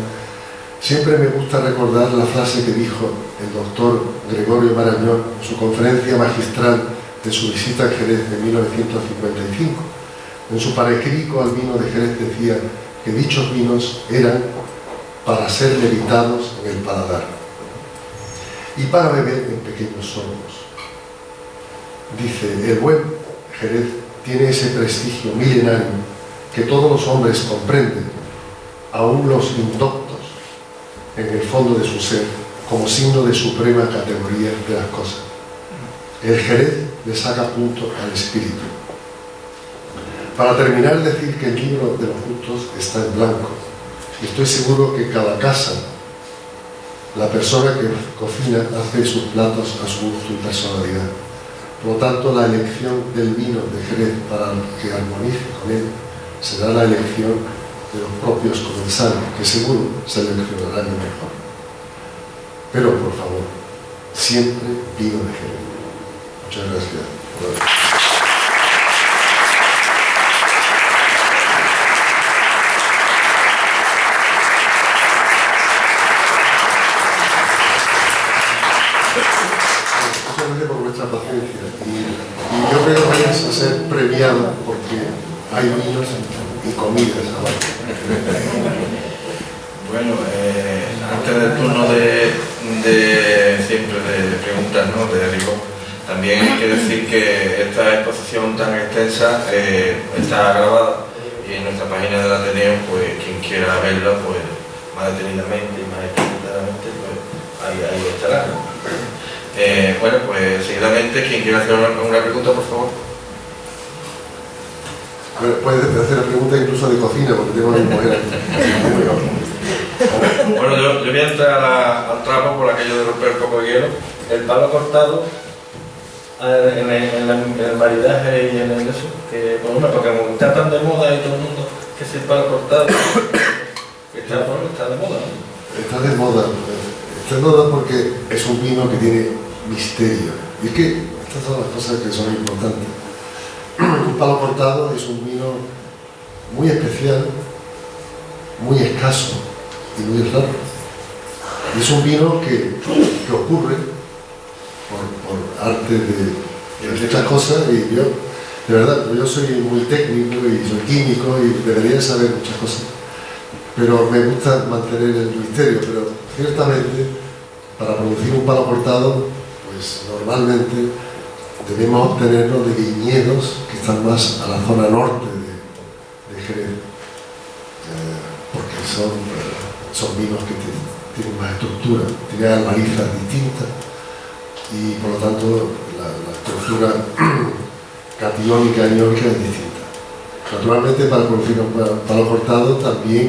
siempre me gusta recordar la frase que dijo el doctor Gregorio Marañón en su conferencia magistral de su visita a Jerez de 1955. En su parecrítico al vino de Jerez decía que dichos vinos eran para ser levitados en el paladar y para beber en pequeños sorbos. Dice, el buen Jerez tiene ese prestigio milenario que todos los hombres comprenden, aún los indoctos, en el fondo de su ser, como signo de suprema categoría de las cosas. El Jerez le saca punto al espíritu. Para terminar, decir que el libro de los gustos está en blanco. Estoy seguro que cada casa, la persona que cocina hace sus platos a su gusto y personalidad. Por lo tanto, la elección del vino de Jerez para que armonice con él será la elección de los propios comensales, que seguro seleccionarán el mejor. Pero, por favor, siempre vino de Jerez. Muchas gracias. vuestra paciencia y yo creo que vais a ser premiados porque hay vinos y comidas ahora. Bueno, antes del turno siempre de preguntas, ¿no?, de rigor, también hay que decir que esta exposición tan extensa está grabada y en nuestra página del Ateneo, pues quien quiera verla, pues más detenidamente y más explícitamente, pues ahí estará, ¿no? Bueno, pues seguidamente, quien quiera hacer una pregunta, por favor. Puedes hacer la pregunta incluso de cocina, porque tengo a mi mujer aquí. Bueno, yo voy a entrar al trapo por aquello de romper el copo de hielo. El palo cortado, en el maridaje y en el eso, que por ejemplo, porque como está tan de moda y todo el mundo, que si el palo cortado, está de moda, ¿no? Está de moda. Está de moda porque es un vino que tiene misterio. Y es que estas son las cosas que son importantes. Un palo cortado es un vino muy especial, muy escaso y muy raro. Y es un vino que ocurre por arte de muchas cosas, y yo, de verdad, yo soy muy técnico y soy químico y debería saber muchas cosas, pero me gusta mantener el misterio. Pero ciertamente, para producir un palo cortado, pues normalmente debemos obtenerlo de viñedos que están más a la zona norte de Jerez, porque son vinos que tienen más estructura, tienen albarizas distintas y por lo tanto la estructura catiónica y aniónica es distinta. Naturalmente, para producir un palo cortado también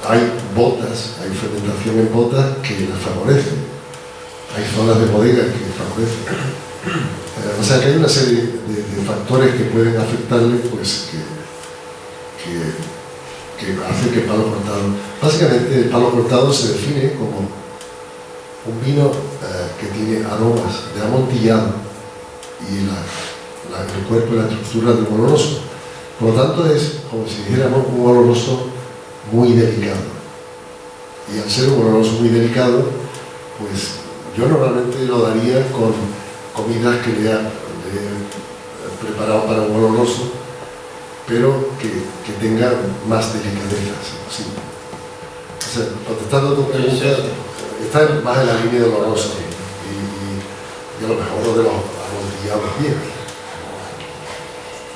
hay botas, hay fermentación en botas que las favorecen, hay zonas de bodega que favorecen. O sea que hay una serie de factores que pueden afectarle, pues que hace que el palo cortado... Básicamente el palo cortado se define como un vino que tiene aromas de amontillado y el cuerpo y la estructura de un oloroso. Por lo tanto es como si dijéramos un oloroso muy delicado. Y al ser un oloroso muy delicado, pues yo normalmente lo daría con comidas que le he preparado para un oloroso, pero que tenga más delicadeza, ¿sí? O sea, contestando a tu pregunta, está más en la línea del oloroso y a lo mejor de los amontillados viejos.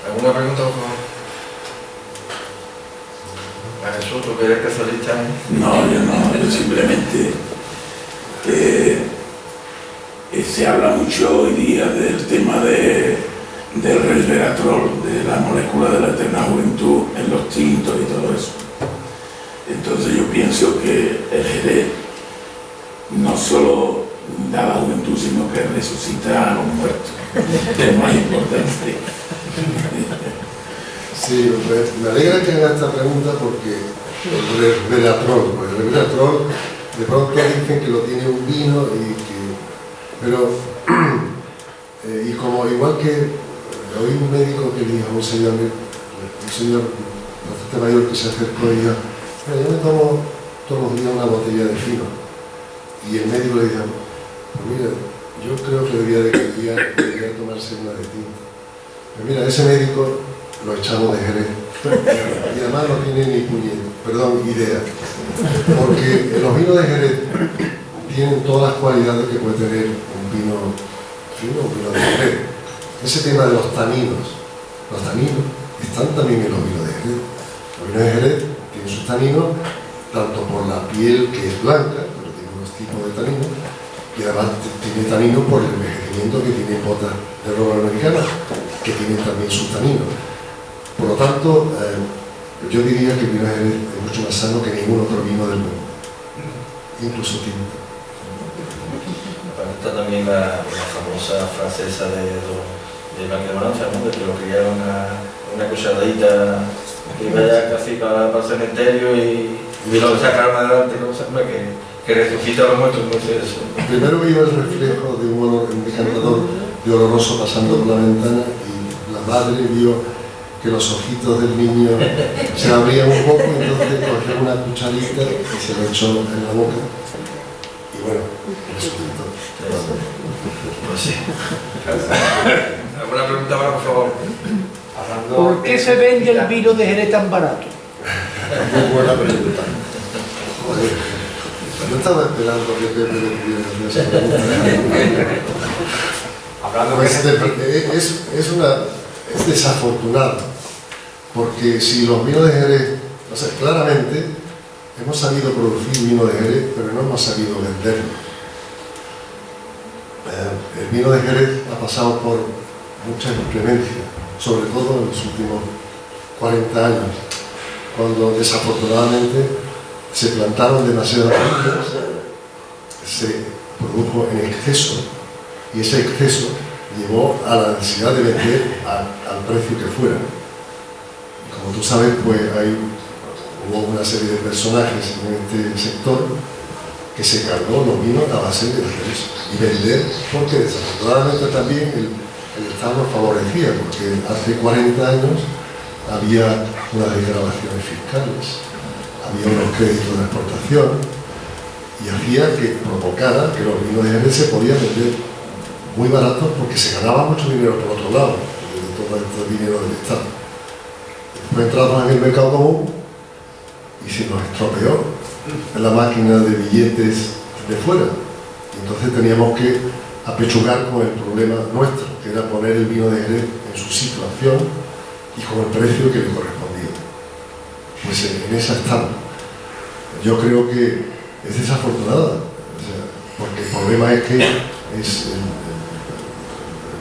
¿Alguna pregunta, por favor? Jesús, ¿tú que eres especialista en...? No, yo simplemente se habla mucho hoy día del tema del resveratrol, de la molécula de la eterna juventud en los tintos y todo eso. Entonces yo pienso que el Jerez no solo da la juventud, sino que resucita a los muertos, que es más importante. Sí, me alegra que haga esta pregunta porque el resveratrol, de pronto dicen que lo tiene un vino pero y como igual que oí un médico que dijo a un señor bastante mayor que se acercó y dijo: mira, yo me tomo todos los días una botella de fino, y el médico le dijo: pues mira, yo creo que debería tomarse una de tinto. Pero mira, ese médico lo echamos de Jerez y además no tiene ni idea, porque los vinos de Jerez tienen todas las cualidades que puede tener un vino fino, un vino de Jerez. Ese tema de los taninos están también en los vinos de Jerez. Los vinos de Jerez tienen sus taninos tanto por la piel, que es blanca, pero tiene unos tipos de taninos, y además tiene taninos por el envejecimiento que tiene botas de roble americana, que tienen también sus taninos. Por lo tanto, yo diría que el vino de Jerez es mucho más sano que ningún otro vino del mundo, incluso tinto. Está también la famosa frase esa de Blanque de Maranza, ¿no?, de que lo criaron a una cucharadita que iba ya casi para el cementerio y lo sacaron adelante, que resucita a los muertos, no sé eso. Primero vio el reflejo de un decantador de oloroso pasando por la ventana, y la madre vio que los ojitos del niño se abrían un poco, entonces cogió una cucharita y se lo echó en la boca. Y bueno, resucitó. Pues sí. ¿Alguna pregunta más, por favor? ¿Por qué se vende el vino de Jerez tan barato? Muy buena pregunta. Joder, yo estaba esperando que Pepe le pudiera hacer esa pregunta. Pues es desafortunado, porque si los vinos de Jerez, o sea, claramente hemos sabido producir vino de Jerez, pero no hemos sabido venderlo. El vino de Jerez ha pasado por muchas inclemencias, sobre todo en los últimos 40 años, cuando desafortunadamente se plantaron demasiadas viñas, se produjo en exceso, y ese exceso llevó a la necesidad de vender al precio que fuera. Como tú sabes, pues hubo una serie de personajes en este sector que se cargó los vinos a base de hacer eso y vender, porque desafortunadamente también el Estado nos favorecía, porque hace 40 años había unas desgravaciones fiscales, había unos créditos de exportación, y hacía que provocara que los vinos de Jerez se podían vender muy baratos, porque se ganaba mucho dinero por otro lado, de todo este dinero del Estado. Después entramos en el mercado común y se nos estropeó la máquina de billetes de fuera. Y entonces teníamos que apechugar con el problema nuestro, que era poner el vino de Jerez en su situación y con el precio que le correspondía. Pues en esa estamos. Yo creo que es desafortunada, o sea, porque el problema es que es el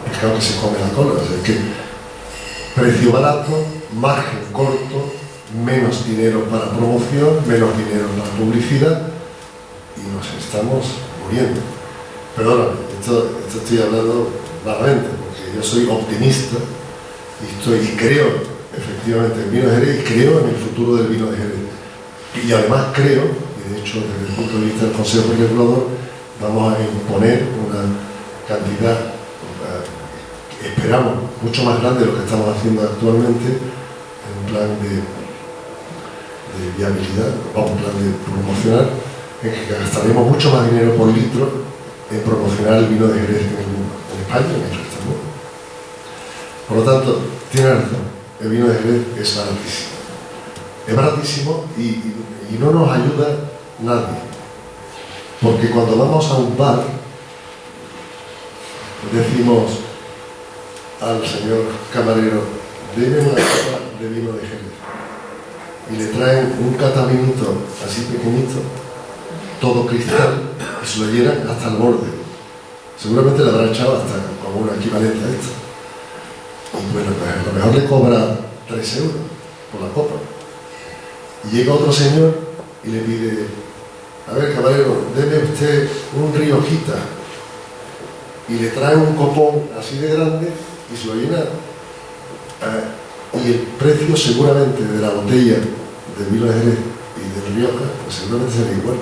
pescado que se come la cola, o sea, que precio barato, margen corto, menos dinero para promoción, menos dinero para publicidad, y nos estamos muriendo. Perdóname, esto estoy hablando vagamente, porque yo soy optimista y creo efectivamente en el vino de Jerez, y creo en el futuro del vino de Jerez. Y además creo, y de hecho desde el punto de vista del Consejo Regulador vamos a imponer una cantidad, esperamos, mucho más grande de lo que estamos haciendo actualmente, en un plan de viabilidad, un plan de promocionar, en que gastaremos mucho más dinero por litro en promocionar el vino de Jerez en el mundo, en España y en el resto del mundo. Por lo tanto, tiene razón, el vino de Jerez es baratísimo. Es baratísimo y no nos ayuda nadie. Porque cuando vamos a un bar, decimos al señor camarero, deme una copa de vino de Jerez. Y le traen un catavinito así pequeñito, todo cristal, y se lo llenan hasta el borde. Seguramente le habrá echado hasta como una equivalente a esto. Y bueno, pues a lo mejor le cobra 3 euros por la copa. Y llega otro señor y le pide, a ver camarero, deme usted un Riojita. Y le trae un copón así de grande y se lo llena. Y el precio seguramente de la botella de vino de Jerez y de Rioja, pues seguramente será igual.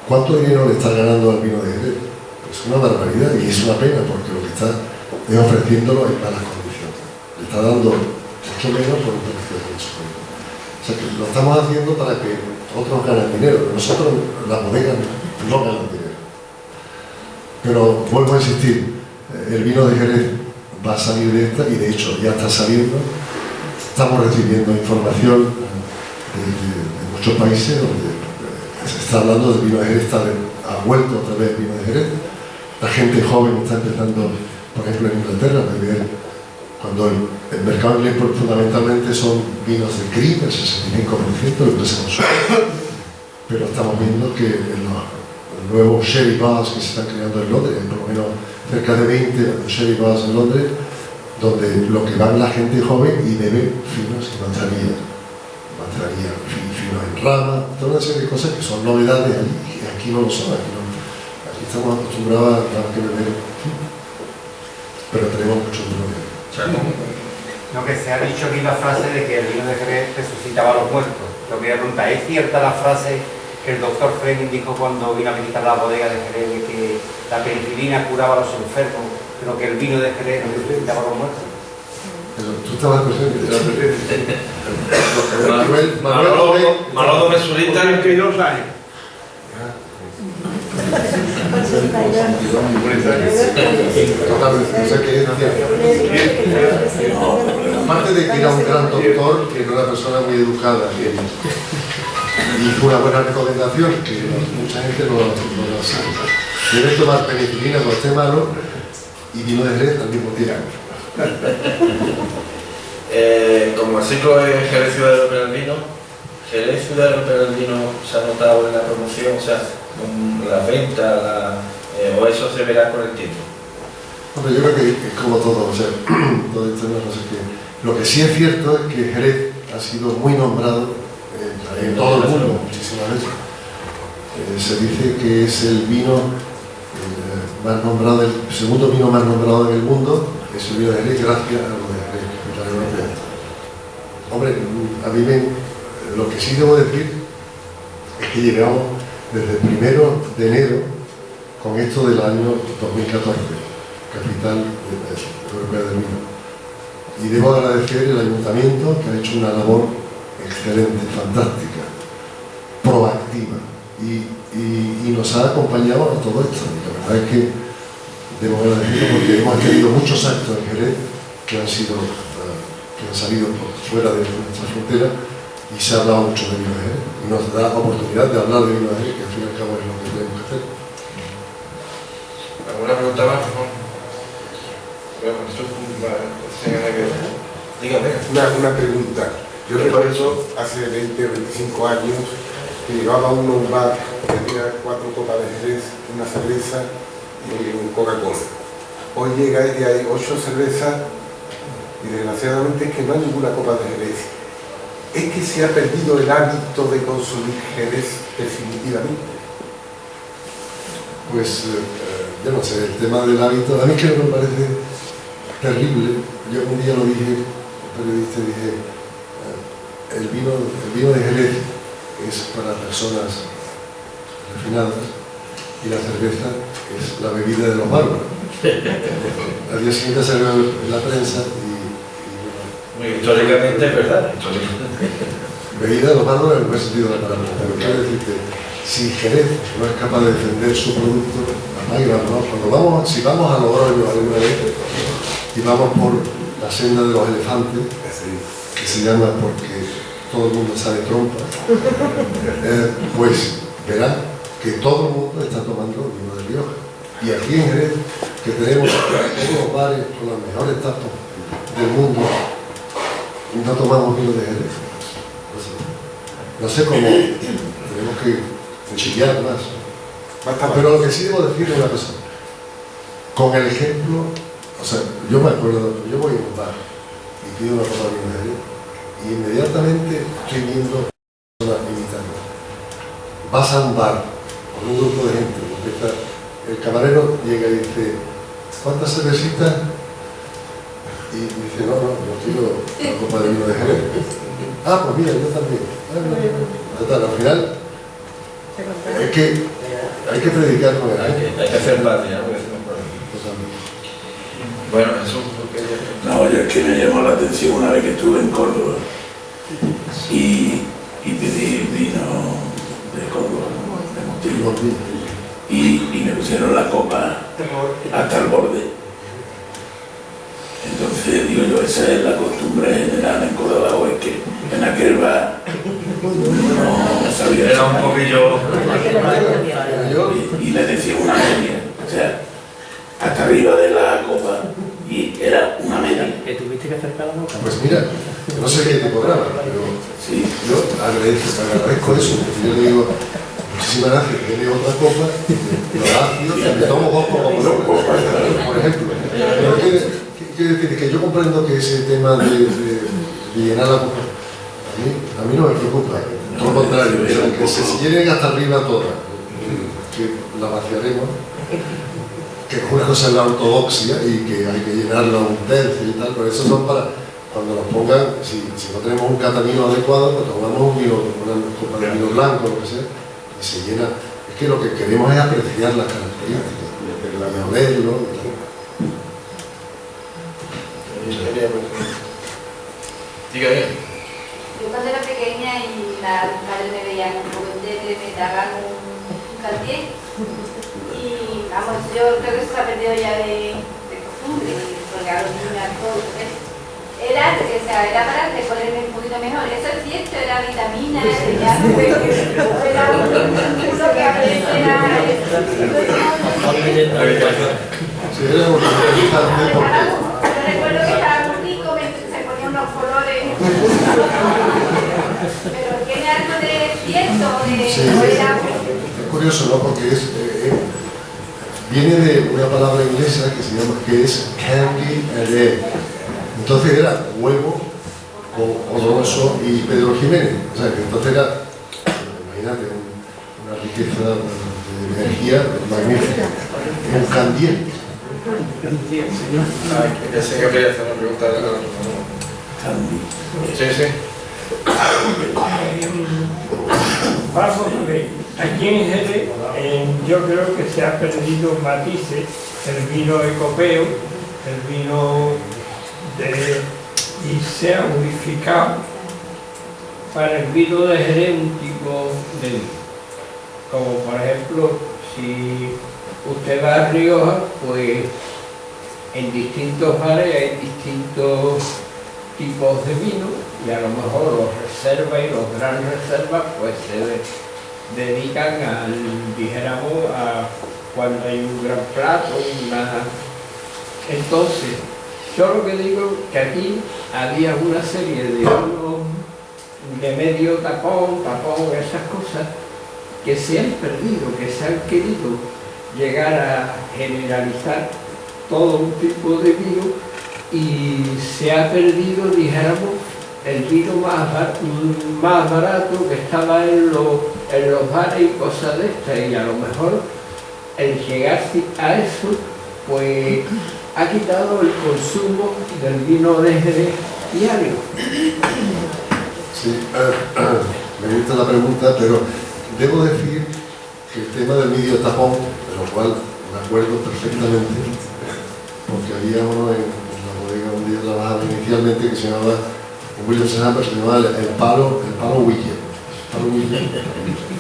¿Cuánto dinero le está ganando al vino de Jerez? Pues una barbaridad, y es una pena, porque lo que está es ofreciéndolo en malas condiciones. Le está dando mucho menos por un precio mucho menos. O sea que lo estamos haciendo para que otros ganen dinero. Nosotros, las bodegas, no ganan dinero. Pero vuelvo a insistir, el vino de Jerez va a salir de esta, y de hecho ya está saliendo. Estamos recibiendo información de muchos países donde se está hablando del vino de Jerez, ha vuelto otra vez el vino de Jerez. La gente joven está empezando, por ejemplo en Inglaterra, a beber, cuando el mercado inglés fundamentalmente son vinos de Crim, el 65% de lo que se consume. Pero estamos viendo que en los nuevos sherry bars que se están creando en Londres, hay por lo menos cerca de 20 sherry bars en Londres, donde lo que va la gente joven y bebe finos y manzanilla, finos en rama, toda una serie de cosas que son novedades y aquí no lo son, aquí estamos acostumbrados a que beber, pero tenemos mucho dinero. Lo que se ha dicho aquí, la frase de que el vino de Jerez resucitaba a los muertos. Lo que voy a preguntar, ¿es cierta la frase que el doctor Fleming dijo cuando vino a visitar la bodega de Jerez, de que la penicilina curaba a los enfermos, pero que el vino de Jerez resucitaba a los muertos? Pero tú estabas presente. Manolo Mesurita. 32 años. Totalmente, o sea que es aparte de que era un gran doctor, que era una persona muy educada, y fue una buena recomendación, que mucha gente no lo sabe. Debes tomar penicilina cuando esté malo y vino de Jerez al mismo tiempo. Como el ciclo es Jerez Ciudad Europea del Vino, Jerez Ciudad Europea del Vino se ha notado en la promoción, o sea, con la venta, o eso se verá con el título. Hombre, yo creo que es como todo, o sea, todo esto no sé qué. Lo que sí es cierto es que Jerez ha sido muy nombrado en todo el mundo, muchísimas veces. Se dice que es el vino más nombrado, el segundo vino más nombrado en el mundo, es el vino de Jerez, gracias a lo de Jerez, la europea. Hombre, a mí lo que sí debo decir es que llegamos desde el 1 de enero con esto del año 2014, capital europea del vino. Y debo agradecer el ayuntamiento, que ha hecho una labor excelente, fantástica, proactiva, y nos ha acompañado a todo esto. Y la verdad es que debo agradecerlo porque hemos tenido muchos actos en Jerez que han salido fuera de nuestra frontera, y se ha hablado mucho de vino de Jerez, y nos da oportunidad de hablar de vino de Jerez, que al fin y al cabo es lo que tenemos que hacer. ¿Alguna pregunta más, por favor? Dígame. Una pregunta. Yo recuerdo hace 20 o 25 años que llevaba uno a un bar que tenía 4 copas de Jerez, una cerveza y un Coca-Cola. Hoy llega y hay 8 cervezas y desgraciadamente es que no hay ninguna copa de Jerez. Es que se ha perdido el hábito de consumir Jerez definitivamente. Pues yo no sé, el tema del hábito, a mí que me parece terrible. Yo un día lo dije, un periodista, dije, el vino de Jerez es para personas refinadas y la cerveza es la bebida de los bárbaros. Al día siguiente salió en la prensa y históricamente es verdad. Bebida de los bárbaros en el buen sentido de la palabra. Pero quiero decir que si Jerez no es capaz de defender su producto, si vamos a Logroño alguna vez y vamos por la senda de los elefantes, que se llama porque todo el mundo sabe trompa, pues verán que todo el mundo está tomando vino de Rioja. Y aquí en Jerez, que tenemos todos los bares con las mejores tapas del mundo, no tomamos vino de Jerez. No sé cómo, tenemos que chillar más. Pero lo que sí debo decir es una cosa. Con el ejemplo, o sea, yo me acuerdo, yo voy a un bar y pido una copa de vino de Jerez y inmediatamente estoy viendo personas imitando. Vas a un bar con un grupo de gente, el camarero llega y dice, ¿cuántas cervecitas? Y dice, no, yo quiero una copa de vino de Jerez. Ah, pues mira, yo también. Total, al final hay que predicar con el ejemplo. Hay que hacer patria, ¿no? Bueno, eso No, yo es que me llamó la atención una vez que estuve en Córdoba y pedí vino de Córdoba, de Montillo, y me pusieron la copa hasta el borde. Entonces digo yo, esa es la costumbre general en Córdoba, o es que en aquel bar no sabía. era un poquillo. Y le decía una media, o sea, hasta arriba de la copa, y era una media. ¿Que tuviste que acercar la boca? Pues mira, no sé qué te cobraba, pero Sí. yo agradezco eso, porque yo le digo, muchísimas gracias, que le otra copa, lo ácido, me tomo 2 copas, por ejemplo. Pero quiero decir que yo comprendo que ese tema de llenar la copa, a mí no me preocupa, todo lo contrario, que se llenen hasta arriba todas, que la vaciaremos, que una cosa es la ortodoxia y que hay que llenarla un tercio y tal, pero eso son para cuando nos pongan, si no tenemos un catamino adecuado, pues tomamos un vino, una copa de vino blanco, lo que sea, y se llena. Es que lo que queremos es apreciar las características, y olerlo y tal. Diga bien. Yo cuando era pequeña y la madre me veía un poco de me daban un al 10. Y vamos, yo creo que eso se ha perdido ya de costumbre, porque a los niños todo era, o sea, era para recorrerme un poquito mejor. Eso es cierto, era vitamina, ya no fue que era uno que a veces era... Sí, era un Yo recuerdo que estaba muy rico, se ponía unos colores. Pero tiene algo de cierto, de... Sí. Es curioso, ¿no? Porque viene de una palabra inglesa que es candy and egg. Entonces era huevo, oloroso y Pedro Jiménez. O sea, que entonces era, imagínate, una riqueza de energía magnífica. Un candiente. Ese que quería hacer una pregunta a la Sí, sí. Vamos a ver, aquí en Jerez yo creo que se ha perdido matices, el vino ecopeo, el vino y se ha unificado para el vino de Jerez un tipo de vino. Como por ejemplo, si usted va a Rioja, pues en distintos bares hay distintos tipos de vino y a lo mejor los reservas y los gran reservas pues se dedican dijéramos, a cuando hay un gran plato, Entonces, yo lo que digo que aquí había una serie de vinos de medio tapón, esas cosas que se han perdido, que se han querido llegar a generalizar todo un tipo de vino y se ha perdido, dijéramos, el vino más barato que estaba en los bares y cosas de estas, y a lo mejor el llegar a eso pues ha quitado el consumo del vino de Jerez diario. Sí, me gusta la pregunta, pero debo decir que el tema del medio tapón, de lo cual me acuerdo perfectamente, porque había uno en la bodega donde yo trabajaba inicialmente que se llamaba, en William Hammer, se llamaba el palo William,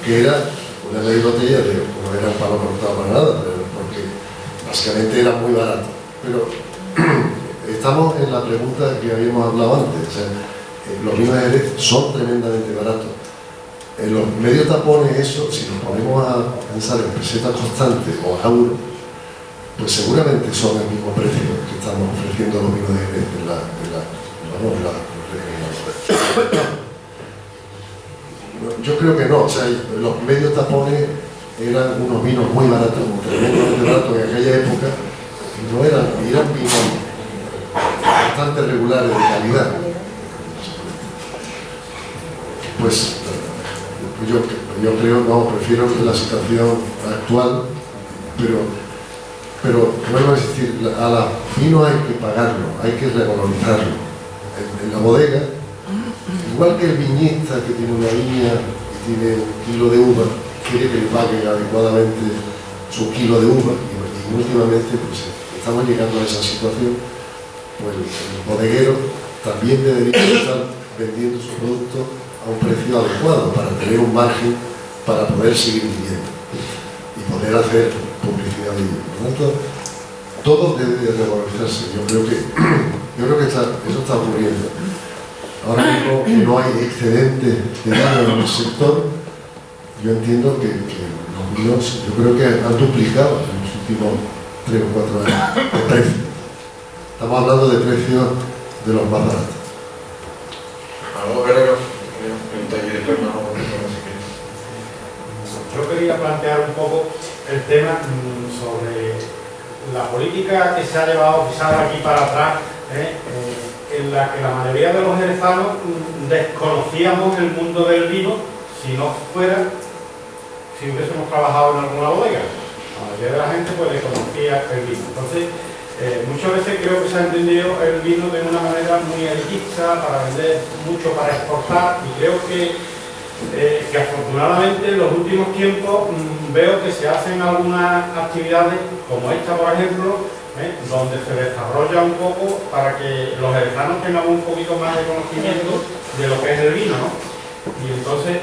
que era una media botella no era un palo cortado para nada, porque básicamente era muy barato. Pero estamos en la pregunta que habíamos hablado antes, o sea, los vinos de Jerez son tremendamente baratos. En los medios tapones, eso, si nos ponemos a pensar en pesetas constantes o euros, pues seguramente son el mismo precio que estamos ofreciendo los vinos de Jerez Yo creo que no, o sea, los medios tapones eran unos vinos muy baratos, tremendamente baratos en aquella época, y eran vinos bastante regulares de calidad. Pues yo creo, no, prefiero la situación actual, pero vuelvo a insistir, a los vinos hay que pagarlo, hay que revalorizarlo. En la bodega, igual que el viñista que tiene una viña y tiene un kilo de uva, quiere que le pague adecuadamente su kilo de uva, y últimamente pues, estamos llegando a esa situación, pues el bodeguero también debería estar vendiendo su producto a un precio adecuado para tener un margen para poder seguir viviendo y poder hacer publicidad de ello. Por lo tanto, todo debe de revalorizarse. Yo creo que eso está ocurriendo. Ahora mismo que no hay excedente de nada en el sector, yo entiendo que los vinos, yo creo que han duplicado en los últimos 3 o 4 años de precio. Estamos hablando de precios de los más baratos. Yo quería plantear un poco el tema sobre la política que se ha llevado quizás aquí para atrás, en la que la mayoría de los jerezanos desconocíamos el mundo del vino si hubiésemos trabajado en alguna bodega. La mayoría de la gente pues desconocía el vino. Entonces, muchas veces creo que se ha entendido el vino de una manera muy elitista, para vender mucho, para exportar, y creo que afortunadamente en los últimos tiempos veo que se hacen algunas actividades como esta, por ejemplo, donde se desarrolla un poco para que los jerezanos tengan un poquito más de conocimiento de lo que es el vino, ¿no? Y entonces,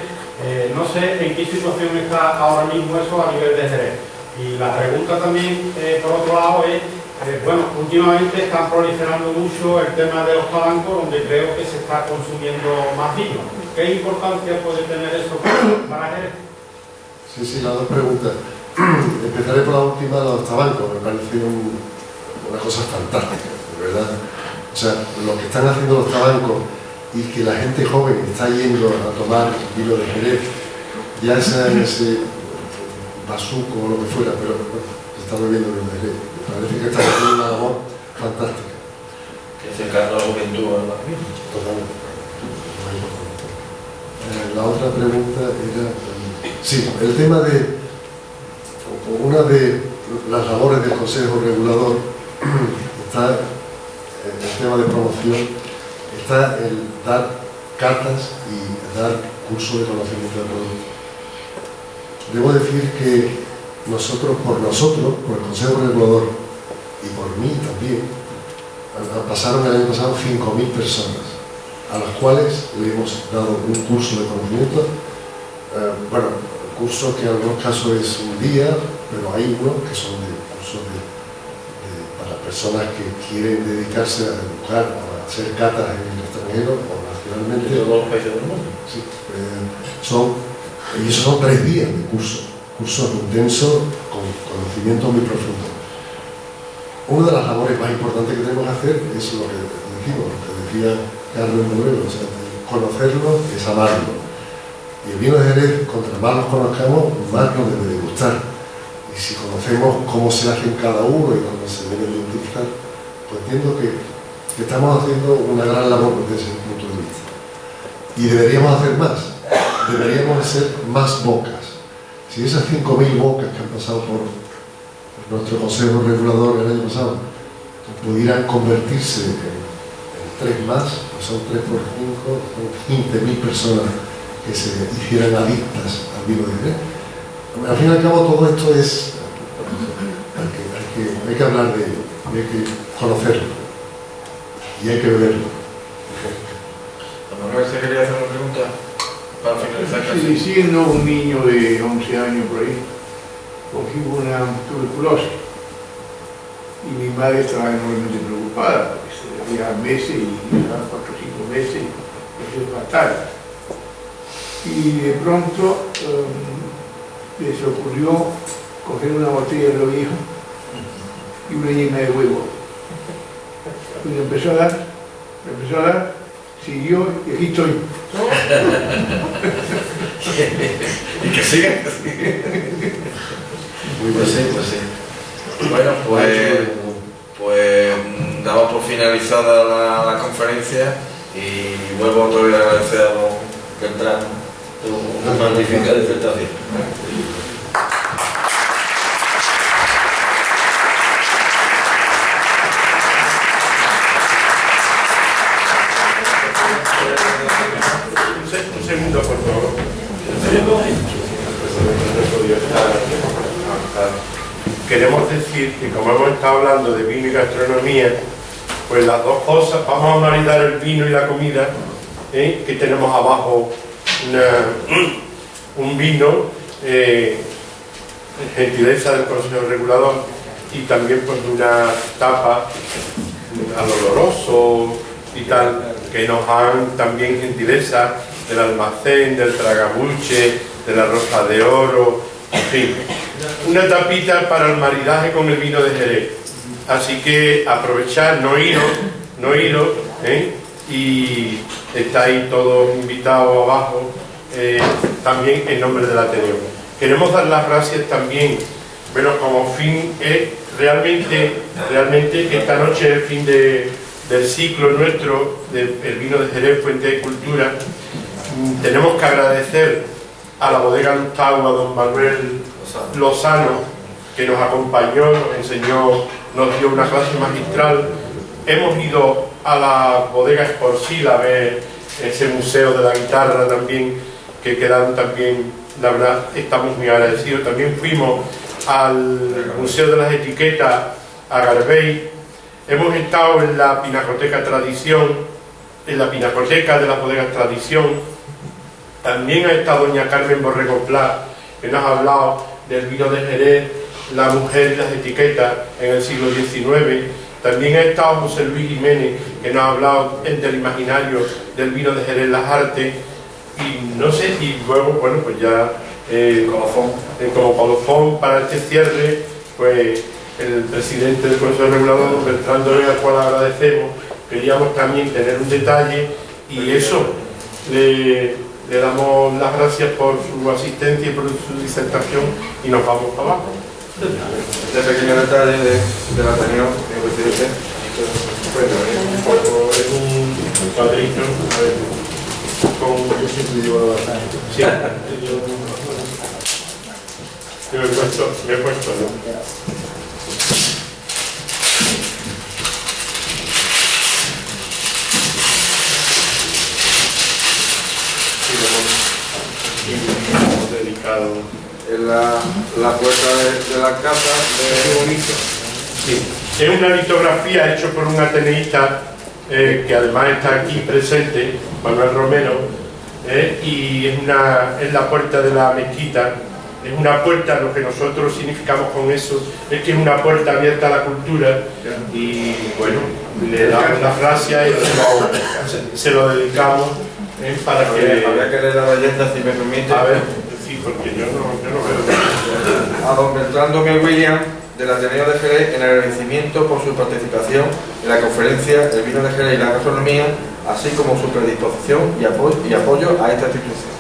No sé en qué situación está ahora mismo eso a nivel de Jerez. Y la pregunta también, por otro lado, es, bueno, últimamente están proliferando mucho el tema de los palancos, donde creo que se está consumiendo más vino. ¿Qué importancia puede tener eso para Jerez? Sí, las dos preguntas. Empezaré por la última, los tabancos. Me parece una cosa fantástica, de verdad. O sea, lo que están haciendo los tabancos y que la gente joven está yendo a tomar vino de Jerez, ya sea en ese bazuco o lo que fuera, pero bueno, se está bebiendo vino de Jerez. Me parece que está haciendo una labor fantástica. Que se carga la juventud en la vida. Totalmente. La otra pregunta era... Sí, el tema de... Una de las labores del Consejo Regulador está en el tema de promoción, está el dar cartas y dar cursos de conocimiento de producto. Debo decir que nosotros, por el Consejo Regulador y por mí también, pasaron el año pasado 5.000 personas, a las cuales le hemos dado un curso de conocimiento, curso que en algunos casos es un día, pero hay unos que son de cursos para personas que quieren dedicarse a educar o a hacer catas en el extranjero o nacionalmente. ¿De todos los países del mundo? Sí, y esos son 3 días de cursos intensos con conocimiento muy profundo. Una de las labores más importantes que tenemos que hacer es lo que decimos, lo que decía Carlos Moreno, o sea, conocerlo es amarlo. Y el vino de Jerez, contra más nos conozcamos, más nos debe de gustar. Y si conocemos cómo se hace en cada uno y cómo se debe de utilizar, pues entiendo que estamos haciendo una gran labor desde ese punto de vista. Y deberíamos hacer más, deberíamos ser más bocas. Si esas 5.000 bocas que han pasado por nuestro Consejo Regulador el año pasado pudieran convertirse en 3 más, pues son 3 por 5, son 15.000 personas que se hicieran adictas al vino de Jerez. Al fin y al cabo todo esto es... Hay que hablar de ello, hay que conocerlo y hay que beberlo. Manuel, ¿se quería hacer una pregunta para finalizar casi? Sí, siendo un niño de 11 años por ahí, cogí una tuberculosis y mi madre estaba enormemente preocupada porque se veía meses y ya 4 o 5 meses, eso es fatal. Y de pronto les ocurrió coger una botella de lo viejo y una llena de huevo. Y le empezó a dar, siguió y aquí estoy. Y que siga. Pues sí. Bueno, pues damos por finalizada la conferencia y vuelvo otra vez a agradecer a los que entraron. Una magnífica disertación. Un segundo, por favor. Queremos decir que como hemos estado hablando de vino y gastronomía, pues las dos cosas, vamos a maridar el vino y la comida, que tenemos abajo un vino, gentileza del Consejo Regulador, y también pues una tapa al oloroso y tal, que nos han también gentileza del almacén, del tragabuche, de la rosa de oro, en fin, una tapita para el maridaje con el vino de Jerez. Así que aprovechar, no iros, y estáis todos invitados abajo, también en nombre del Ateneo. Queremos dar las gracias también, bueno, como fin, realmente esta noche es el fin del ciclo nuestro del vino de Jerez, Fuente de Cultura. Tenemos que agradecer a la bodega Lustau, a don Manuel Lozano, que nos acompañó, nos enseñó, nos dio una clase magistral. Hemos ido a la bodega Esporcil a ver ese museo de la guitarra también, que quedaron también, la verdad, estamos muy agradecidos. También fuimos al Museo de las Etiquetas a Garbey. Hemos estado en la Pinacoteca Tradición, en la Pinacoteca de las Bodegas Tradición, También ha estado doña Carmen Borrego Pla, que nos ha hablado del vino de Jerez, la mujer y las etiquetas en el siglo XIX. También ha estado José Luis Jiménez, que nos ha hablado del imaginario del vino de Jerez, las artes. Y no sé, y luego, bueno, pues ya como colofón para este cierre, pues el presidente del Consejo Regulador, don Bertrand Doré, al cual agradecemos. Queríamos también tener un detalle y eso, le damos las gracias por su asistencia y por su disertación y nos vamos para abajo. Este pequeño detalle de la reunión, señor presidente, es un cuadrito, a ver, yo siempre llevo la batalla. Sí, yo me he puesto, ¿no? Dedicado en la puerta de la casa de bonito. Sí. Es una litografía hecha por un ateneísta que además está aquí presente, Manuel Romero, y es la puerta de la mezquita. Es una puerta, lo que nosotros significamos con eso es que es una puerta abierta a la cultura y bueno, le damos las gracias y se lo dedicamos para que... Habría que leer la leyenda, si me permite. A ver, sí, porque yo no veo. A don Bertrand William, del Ateneo de Jerez, en agradecimiento por su participación en la conferencia El vino de Jerez y la gastronomía, así como su predisposición y apoyo a esta institución.